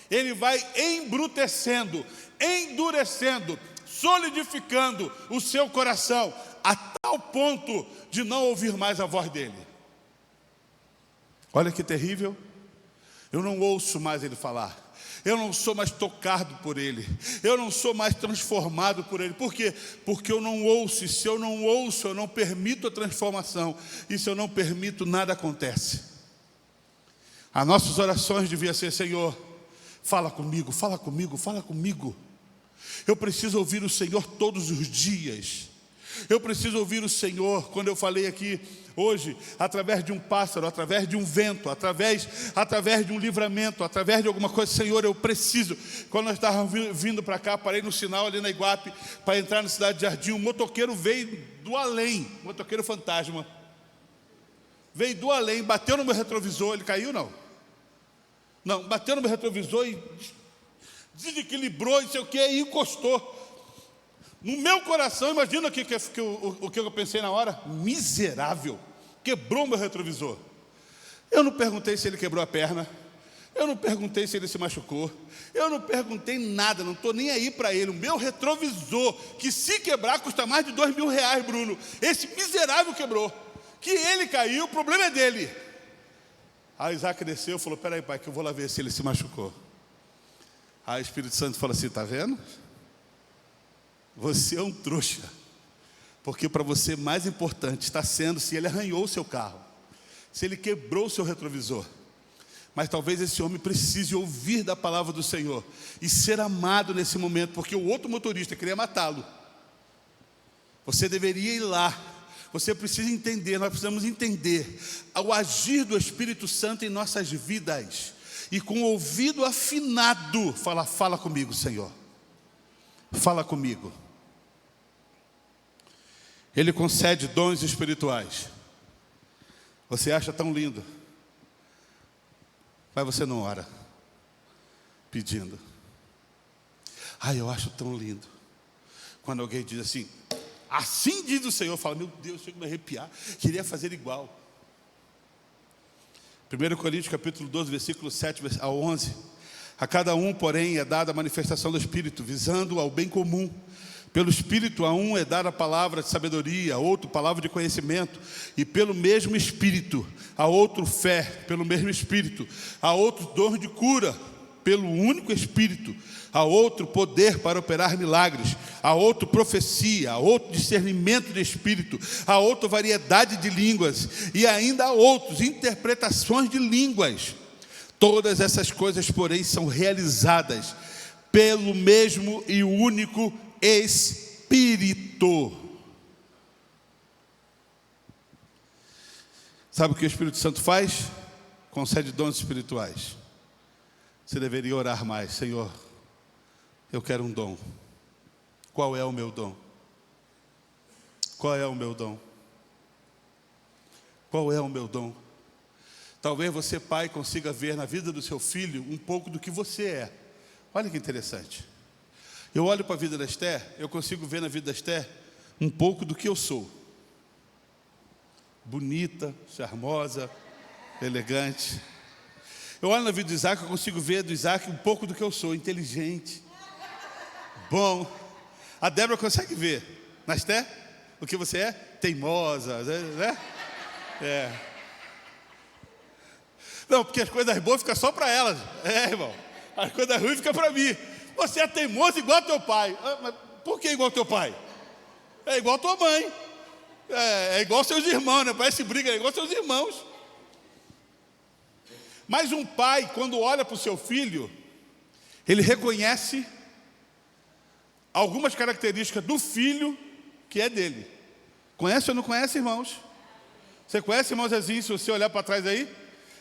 ele vai embrutecendo, endurecendo, solidificando o seu coração, a tal ponto de não ouvir mais a voz dele. Olha que terrível. Eu não ouço mais ele falar. Eu não sou mais tocado por ele. Eu não sou mais transformado por ele. Por quê? Porque eu não ouço. E se eu não ouço, eu não permito a transformação. E se eu não permito, nada acontece. As nossas orações deviam ser: Senhor, fala comigo, fala comigo, fala comigo. Eu preciso ouvir o Senhor todos os dias. Eu preciso ouvir o Senhor, quando eu falei aqui hoje, através de um pássaro, através de um vento, através de um livramento, através de alguma coisa. Senhor, eu preciso. Quando nós estávamos vindo para cá, parei no sinal ali na Iguape, para entrar na cidade de Jardim, um motoqueiro veio do além, motoqueiro fantasma, veio do além, bateu no meu retrovisor. Ele caiu, não? Não, bateu no meu retrovisor e desequilibrou, não sei o que, e encostou. No meu coração, imagina o que eu pensei na hora: miserável, quebrou meu retrovisor. Eu não perguntei se ele quebrou a perna, eu não perguntei se ele se machucou, eu não perguntei nada, não estou nem aí para ele. O meu retrovisor, que se quebrar custa mais de R$2.000, Bruno, esse miserável quebrou. Que ele caiu, o problema é dele. Aí Isaac desceu e falou: peraí, pai, que eu vou lá ver se ele se machucou. Aí o Espírito Santo falou assim: está vendo? Você é um trouxa, porque para você mais importante está sendo se ele arranhou o seu carro, se ele quebrou o seu retrovisor. Mas talvez esse homem precise ouvir da palavra do Senhor e ser amado nesse momento, porque o outro motorista queria matá-lo. Você deveria ir lá. Você precisa entender, nós precisamos entender o agir do Espírito Santo em nossas vidas. E com o ouvido afinado, fala comigo, Senhor. Fala comigo. Ele concede dons espirituais. Você acha tão lindo, mas você não ora pedindo. Eu acho tão lindo quando alguém diz assim: assim diz o Senhor. Fala: meu Deus, chega a me arrepiar, queria fazer igual. 1 Coríntios capítulo 12, versículo 7 ao 11. A cada um, porém, é dada a manifestação do Espírito, visando ao bem comum. Pelo Espírito a um é dada a palavra de sabedoria, a outro palavra de conhecimento, e pelo mesmo Espírito, a outro fé, pelo mesmo Espírito, a outro dom de cura, pelo único Espírito, a outro poder para operar milagres, a outro profecia, a outro discernimento de Espírito, a outro variedade de línguas, e ainda a outros interpretações de línguas. Todas essas coisas, porém, são realizadas pelo mesmo e único Espírito. Sabe o que o Espírito Santo faz? Concede dons espirituais. Você deveria orar mais: Senhor, eu quero um dom. Qual é o meu dom? Qual é o meu dom? Qual é o meu dom? Talvez você, pai, consiga ver na vida do seu filho um pouco do que você é. Olha que interessante. Eu olho para a vida da Esther, eu consigo ver na vida da Esther um pouco do que eu sou. Bonita, charmosa, elegante. Eu olho na vida do Isaac, eu consigo ver do Isaac um pouco do que eu sou. Inteligente, bom. A Débora consegue ver na Esther o que você é? Teimosa, né? Não, porque as coisas boas ficam só para elas. Irmão, as coisas ruins ficam para mim. Você é teimoso igual ao teu pai. Mas por que igual ao teu pai? É igual a tua mãe. É igual aos seus irmãos, né? Parece briga, é igual aos seus irmãos. Mas um pai, quando olha para o seu filho, ele reconhece algumas características do filho que é dele. Conhece ou não conhece, irmãos? Você conhece, irmão Zezinho, se você olhar para trás aí?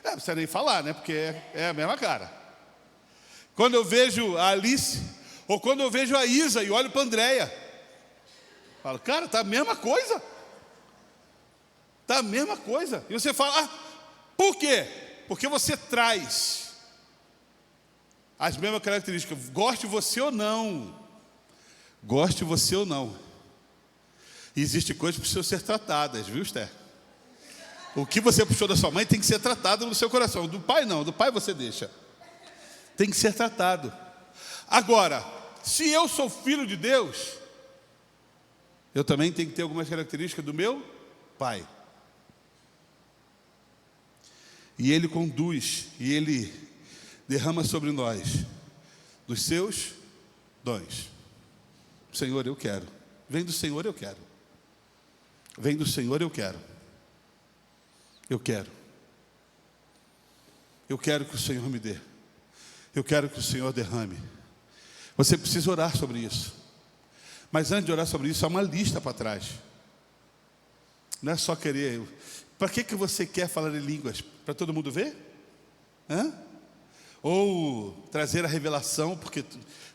Não precisa nem falar, né? Porque é a mesma cara. Quando eu vejo a Alice, ou quando eu vejo a Isa e olho para a Andréia, falo: cara, está a mesma coisa. Está a mesma coisa. E você fala: por quê? Porque você traz as mesmas características. Goste você ou não. Goste você ou não. E existem coisas que precisam ser tratadas, viu, Esther? O que você puxou da sua mãe tem que ser tratado no seu coração. Do pai não, do pai você deixa. Tem que ser tratado. Agora, se eu sou filho de Deus, eu também tenho que ter algumas características do meu pai. E Ele conduz, e Ele derrama sobre nós dos seus dons. Senhor, eu quero. Vem do Senhor, eu quero. Vem do Senhor, eu quero. Eu quero. Eu quero que o Senhor me dê. Eu quero que o Senhor derrame. Você precisa orar sobre isso. Mas antes de orar sobre isso, há uma lista para trás. Não é só querer. Para que você quer falar em línguas? Para todo mundo ver? Hã? Ou trazer a revelação, porque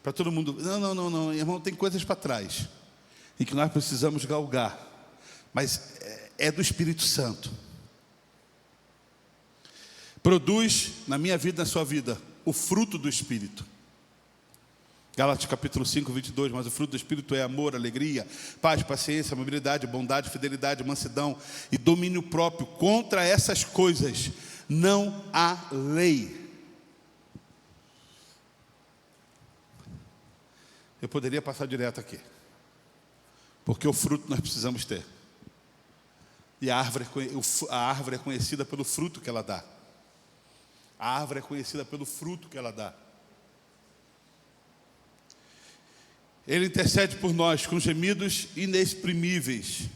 para todo mundo. Não, irmão, tem coisas para trás em que nós precisamos galgar. Mas é do Espírito Santo. Produz na minha vida, na sua vida, o fruto do Espírito. Gálatas capítulo 5, 22, mas o fruto do Espírito é amor, alegria, paz, paciência, amabilidade, bondade, fidelidade, mansidão e domínio próprio. Contra essas coisas não há lei. Eu poderia passar direto aqui, porque o fruto nós precisamos ter. E a árvore é conhecida pelo fruto que ela dá. A árvore é conhecida pelo fruto que ela dá. Ele intercede por nós com gemidos inexprimíveis.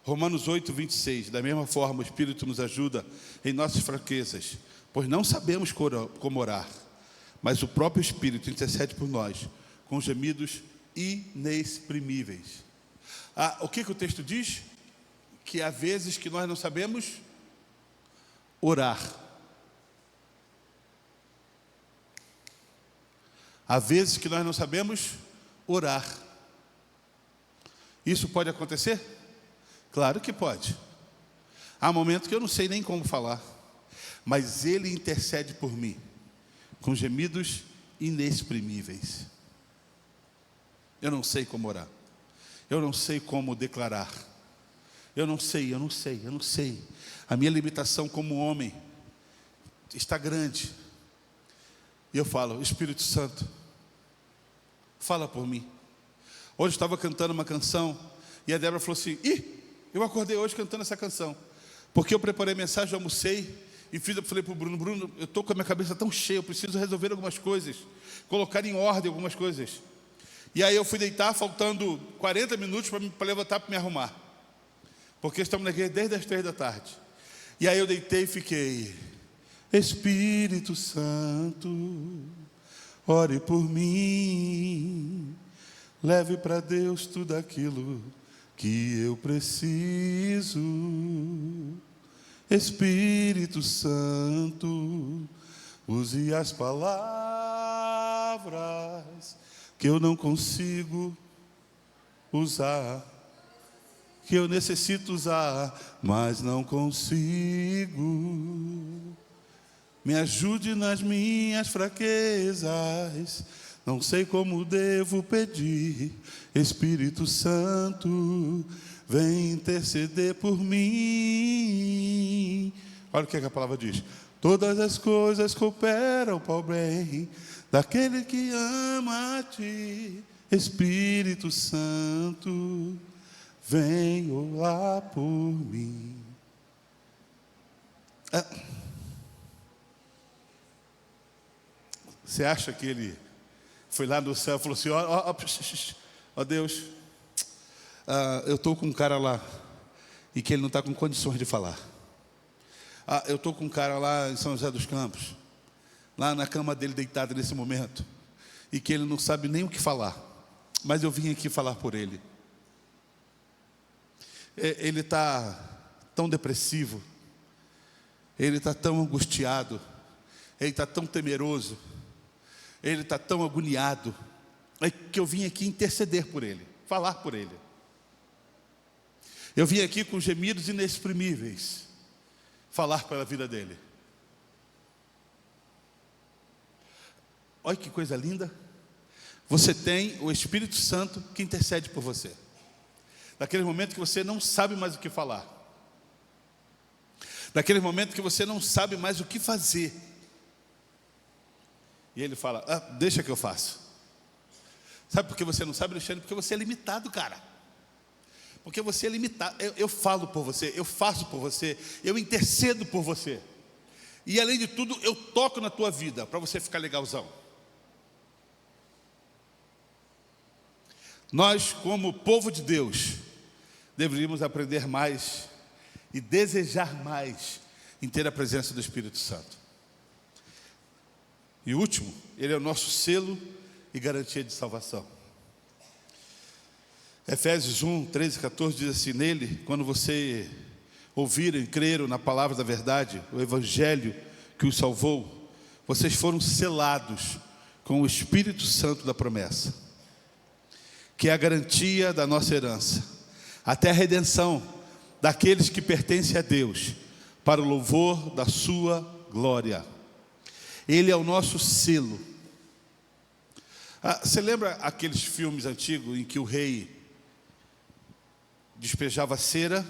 Romanos 8, 26. Da mesma forma, o Espírito nos ajuda em nossas fraquezas, pois não sabemos como orar, mas o próprio Espírito intercede por nós com gemidos inexprimíveis. O que o texto diz? Que há vezes que nós não sabemos orar. Há vezes que nós não sabemos orar. Isso pode acontecer? Claro que pode. Há momentos que eu não sei nem como falar, mas Ele intercede por mim com gemidos inexprimíveis. Eu não sei como orar. Eu não sei como declarar. Eu não sei. A minha limitação como homem está grande. E eu falo, Espírito Santo, fala por mim. Hoje eu estava cantando uma canção e a Débora falou assim, eu acordei hoje cantando essa canção, porque eu preparei a mensagem, eu almocei e falei para o Bruno, eu estou com a minha cabeça tão cheia, eu preciso resolver algumas coisas, colocar em ordem algumas coisas. E aí eu fui deitar, faltando 40 minutos para levantar, para me arrumar, porque estamos na igreja desde as 3 da tarde. E aí eu deitei e fiquei, Espírito Santo, ore por mim, leve para Deus tudo aquilo que eu preciso. Espírito Santo, use as palavras que eu não consigo usar, que eu necessito usar, mas não consigo. Me ajude nas minhas fraquezas, não sei como devo pedir. Espírito Santo, vem interceder por mim. Olha o que a palavra diz. Todas as coisas cooperam para o bem daquele que ama a ti. Espírito Santo, vem orar por mim. Você acha que ele foi lá no céu e falou assim, ó Deus, eu estou com um cara lá e que ele não está com condições de falar. Eu estou com um cara lá em São José dos Campos, lá na cama dele deitado nesse momento, e que ele não sabe nem o que falar, mas eu vim aqui falar por ele. Ele está tão depressivo, ele está tão angustiado, ele está tão temeroso, ele está tão agoniado, que eu vim aqui interceder por ele, falar por ele. Eu vim aqui com gemidos inexprimíveis, falar pela vida dele. Olha que coisa linda. Você tem o Espírito Santo que intercede por você. daquele momento que você não sabe mais o que falar, daquele momento que você não sabe mais o que fazer. E ele fala, deixa que eu faço. Sabe por que você não sabe, Alexandre? Porque você é limitado, cara. Porque você é limitado. Eu falo por você, eu faço por você, eu intercedo por você. E além de tudo, eu toco na tua vida, para você ficar legalzão. Nós, como povo de Deus, deveríamos aprender mais e desejar mais em ter a presença do Espírito Santo. E o último, ele é o nosso selo e garantia de salvação. Efésios 1, 13 e 14 diz assim: nele, quando você ouviram e creram na palavra da verdade, o evangelho que os salvou, vocês foram selados com o Espírito Santo da promessa, que é a garantia da nossa herança, até a redenção daqueles que pertencem a Deus, para o louvor da sua glória. Ele é o nosso selo. Você lembra aqueles filmes antigos em que o rei despejava cera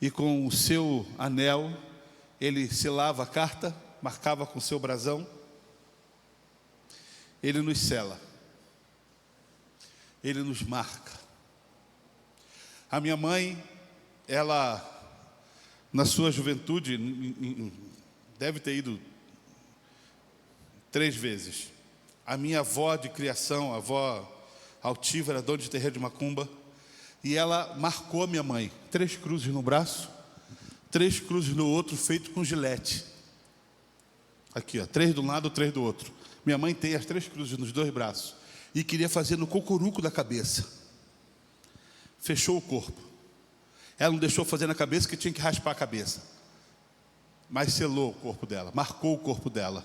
e com o seu anel ele selava a carta, marcava com o seu brasão? Ele nos sela, ele nos marca. A minha mãe, ela, na sua juventude, deve ter ido 3 vezes. A minha avó de criação, a avó altiva, era dona de terreiro de macumba, e ela marcou a minha mãe, 3 cruzes no braço, 3 cruzes no outro, feito com gilete. Aqui, 3 de um lado, 3 do outro. Minha mãe tem as 3 cruzes nos 2 braços, e queria fazer no cocoruco da cabeça. Fechou o corpo. Ela não deixou fazer na cabeça, que tinha que raspar a cabeça, mas selou o corpo dela, marcou o corpo dela.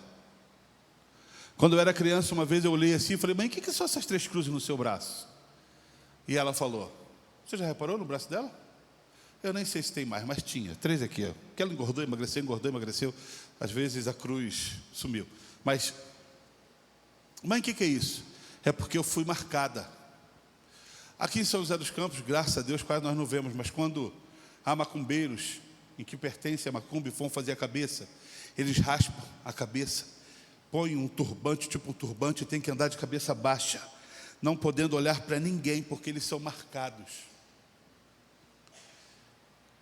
Quando eu era criança, uma vez eu olhei assim e falei: mãe, o que são essas 3 cruzes no seu braço? E ela falou: você já reparou no braço dela? Eu nem sei se tem mais, mas tinha 3 aqui, que ela engordou, emagreceu. Às vezes a cruz sumiu. Mas, mãe, o que é isso? É porque eu fui marcada. Aqui em São José dos Campos, graças a Deus, quase nós não vemos, mas quando há macumbeiros em que pertencem a macumba e vão fazer a cabeça, eles raspam a cabeça, põem um turbante, tipo um turbante, e tem que andar de cabeça baixa, não podendo olhar para ninguém, porque eles são marcados.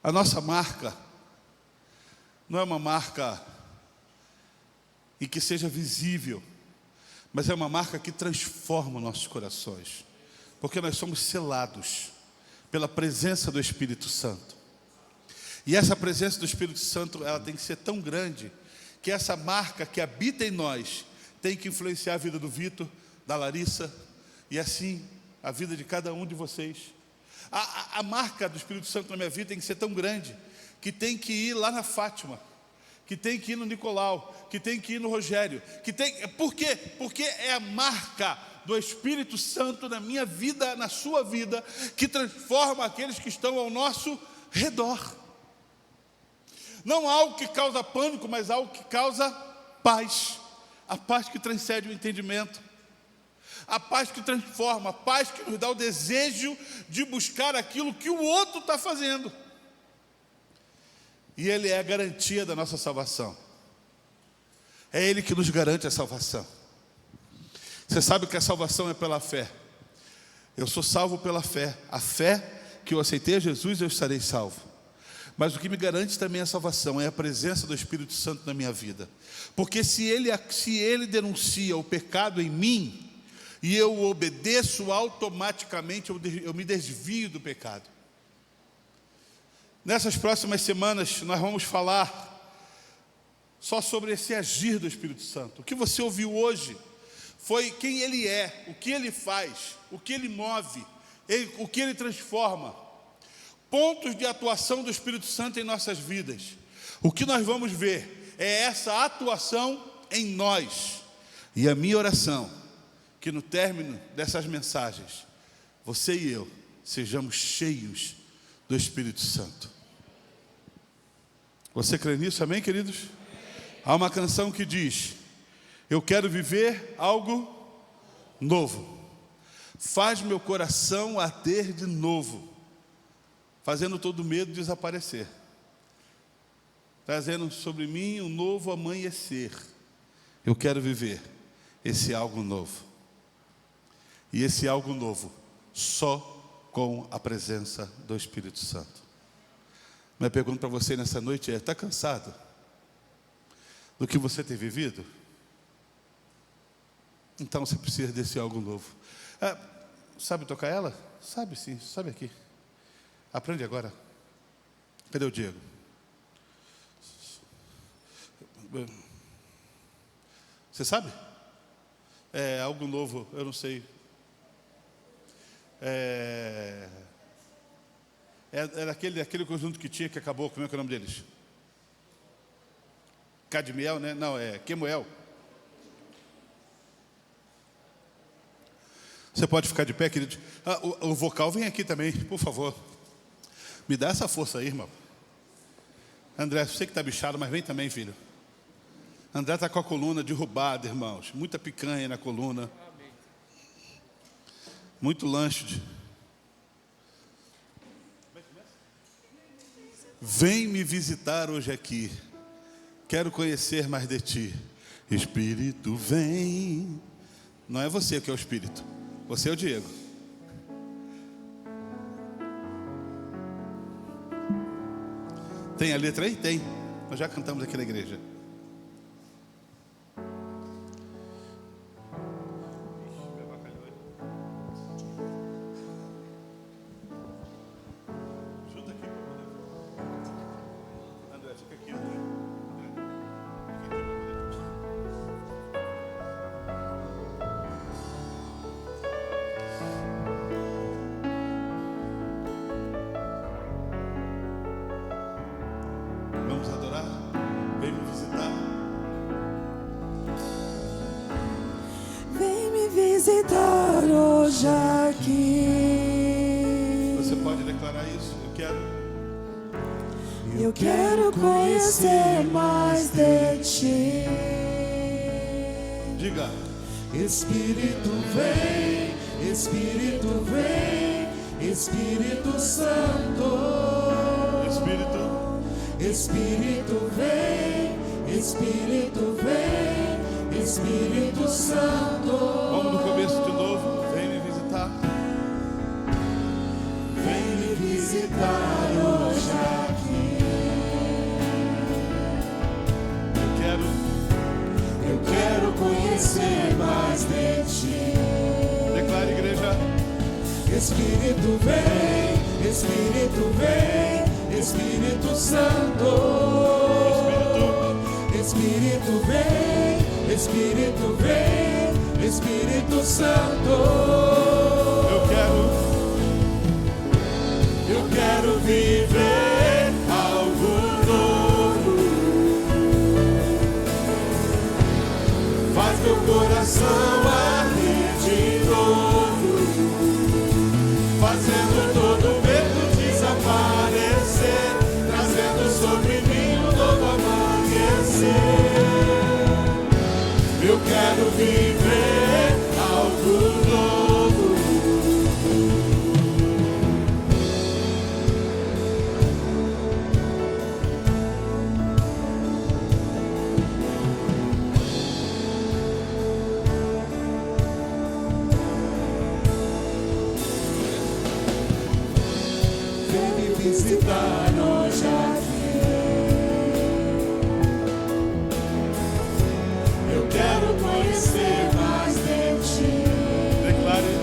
A nossa marca não é uma marca em que seja visível, mas é uma marca que transforma nossos corações, porque nós somos selados pela presença do Espírito Santo. E essa presença do Espírito Santo, ela tem que ser tão grande, que essa marca que habita em nós tem que influenciar a vida do Vitor, da Larissa, e assim a vida de cada um de vocês. A marca do Espírito Santo na minha vida tem que ser tão grande, que tem que ir lá na Fátima, que tem que ir no Nicolau, que tem que ir no Rogério, por quê? Porque é a marca do Espírito Santo na minha vida, na sua vida, que transforma aqueles que estão ao nosso redor. Não algo que causa pânico, mas algo que causa paz. A paz que transcende o entendimento, a paz que transforma, a paz que nos dá o desejo de buscar aquilo que o outro está fazendo. E Ele é a garantia da nossa salvação. É Ele que nos garante a salvação. Você sabe que a salvação é pela fé. Eu sou salvo pela fé. A fé que eu aceitei a Jesus, eu estarei salvo. Mas o que me garante também a salvação é a presença do Espírito Santo na minha vida. Porque se ele denuncia o pecado em mim, e eu o obedeço, automaticamente eu me desvio do pecado. Nessas próximas semanas nós vamos falar só sobre esse agir do Espírito Santo. O que você ouviu hoje foi quem Ele é, o que Ele faz, o que Ele move, o que Ele transforma. Pontos de atuação do Espírito Santo em nossas vidas. O que nós vamos ver é essa atuação em nós. E a minha oração, que no término dessas mensagens, você e eu sejamos cheios do Espírito Santo. Você crê nisso, amém, queridos? Há uma canção que diz: eu quero viver algo novo, faz meu coração arder de novo. fazendo todo medo desaparecer, trazendo sobre mim um novo amanhecer. Eu quero viver esse algo novo. E esse algo novo só com a presença do Espírito Santo. Minha pergunta para você nessa noite é: está cansado do que você tem vivido? Então você precisa desse algo novo. Sabe tocar ela? Sabe sim, sabe aqui. Aprende agora. Cadê o Diego? Você sabe? É algo novo, eu não sei. Era aquele conjunto que tinha, que acabou. Como é que é o nome deles? Cadmiel, né? Não, é Quemuel. Você pode ficar de pé, querido? O vocal vem aqui também, por favor. Me dá essa força aí, irmão. André, você que está bichado, mas vem também, filho. André está com a coluna derrubada, irmãos. Muita picanha na coluna. Muito lanche. Vem me visitar hoje aqui. Quero conhecer mais de ti. Espírito, vem. Não é você que é o Espírito. Você é o Diego. Tem a letra aí? Tem. Nós já cantamos aqui na igreja. Vamos adorar? Vem me visitar. Vem me visitar hoje aqui. Você pode declarar isso? Eu quero conhecer mais de ti. Diga. Espírito vem, Espírito vem, Espírito Santo. Espírito vem, Espírito vem, Espírito Santo. Vamos no começo de novo. Vem me visitar. Vem me visitar hoje aqui. Eu quero conhecer mais de ti. Declare, igreja. Espírito vem, Espírito vem, Espírito Santo. Espírito vem, Espírito vem, Espírito Santo. Eu quero viver algo novo. Faz meu coração arder de novo, fazendo todo medo desaparecer, trazendo sobre mim um novo amanhecer. Eu quero viver algo novo. Vem me visitar hoje aqui. Eu quero conhecer mais de ti. Declare.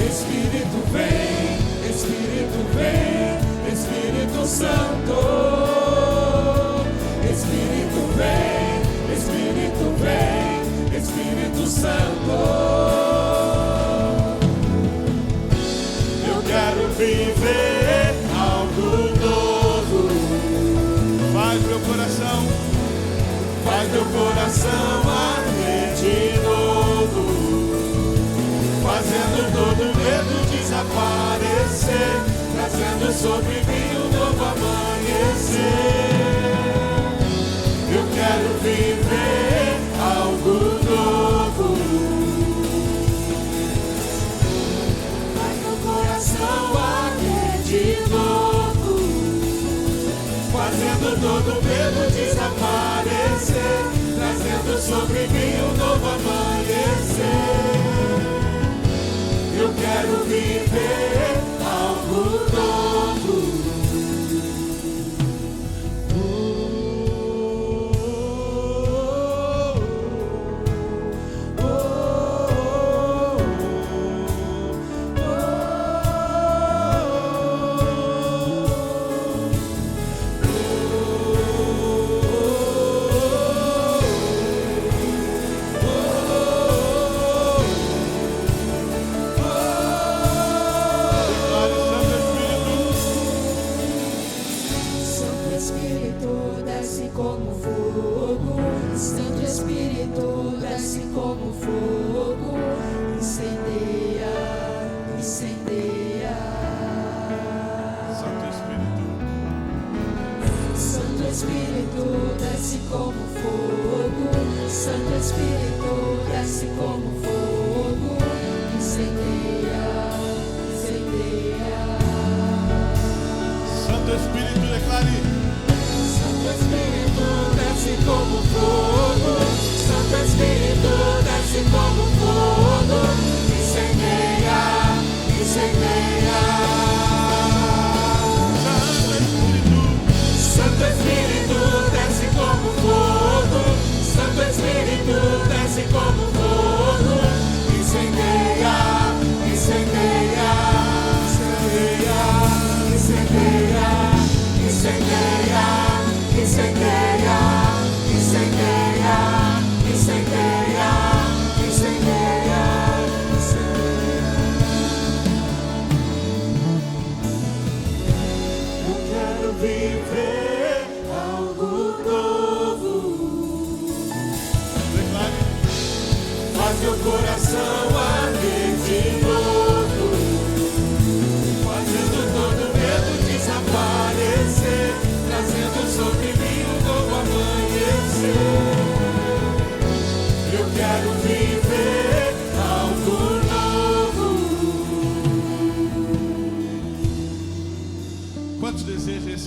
Espírito vem, Espírito vem, Espírito Santo. Espírito vem, Espírito vem, Espírito Santo. Eu quero viver algo novo. Faz meu coração arder de novo, fazendo todo medo desaparecer, trazendo sobre mim um novo amanhecer. Eu quero viver algo novo. Faz meu coração arder de novo. todo medo desaparecer, trazendo sobre mim um novo amanhecer. Eu quero viver algo novo.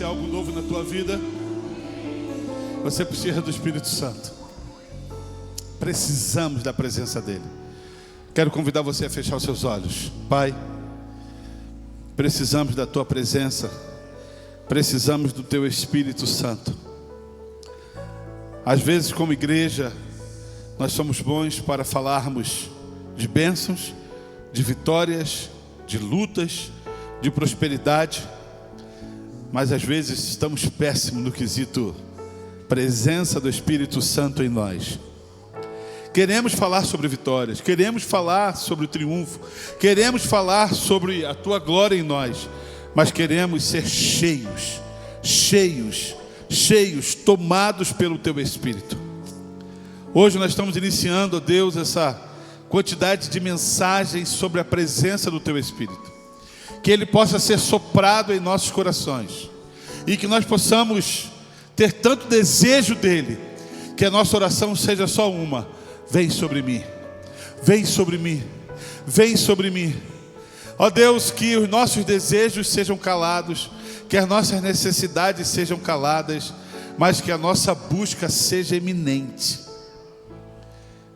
Algo novo na tua vida, você precisa do Espírito Santo. Precisamos da presença dele. Quero convidar você a fechar os seus olhos. Pai, precisamos da tua presença, precisamos do teu Espírito Santo. Às vezes, como igreja, nós somos bons para falarmos de bênçãos, de vitórias, de lutas, de prosperidade, mas às vezes estamos péssimos no quesito presença do Espírito Santo em nós. Queremos falar sobre vitórias, queremos falar sobre o triunfo, queremos falar sobre a tua glória em nós, mas queremos ser cheios, tomados pelo teu Espírito. Hoje nós estamos iniciando, ó Deus, essa quantidade de mensagens sobre a presença do teu Espírito. Que ele possa ser soprado em nossos corações e que nós possamos ter tanto desejo dele, que a nossa oração seja só uma: vem sobre mim, vem sobre mim, vem sobre mim. Ó Deus, que os nossos desejos sejam calados, que as nossas necessidades sejam caladas, mas que a nossa busca seja eminente,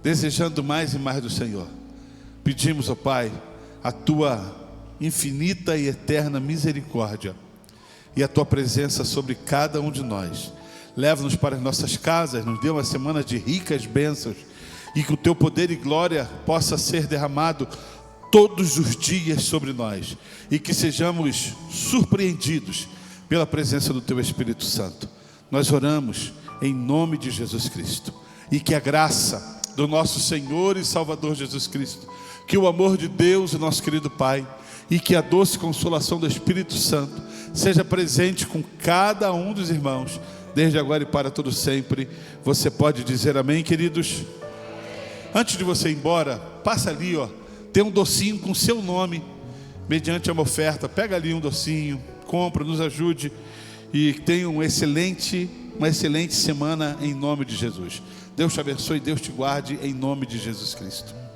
desejando mais e mais do Senhor. Pedimos, ó Pai, a tua infinita e eterna misericórdia e a tua presença sobre cada um de nós. Leva-nos para as nossas casas, nos dê uma semana de ricas bênçãos e que o teu poder e glória possa ser derramado todos os dias sobre nós e que sejamos surpreendidos pela presença do teu Espírito Santo. Nós oramos em nome de Jesus Cristo, e que a graça do nosso Senhor e Salvador Jesus Cristo, que o amor de Deus, o nosso querido Pai, e que a doce consolação do Espírito Santo seja presente com cada um dos irmãos, desde agora e para todo sempre. Você pode dizer amém, queridos? Antes de você ir embora, passa ali, ó, tem um docinho com seu nome, mediante uma oferta. Pega ali um docinho, compra, nos ajude e tenha uma excelente semana em nome de Jesus. Deus te abençoe, Deus te guarde em nome de Jesus Cristo.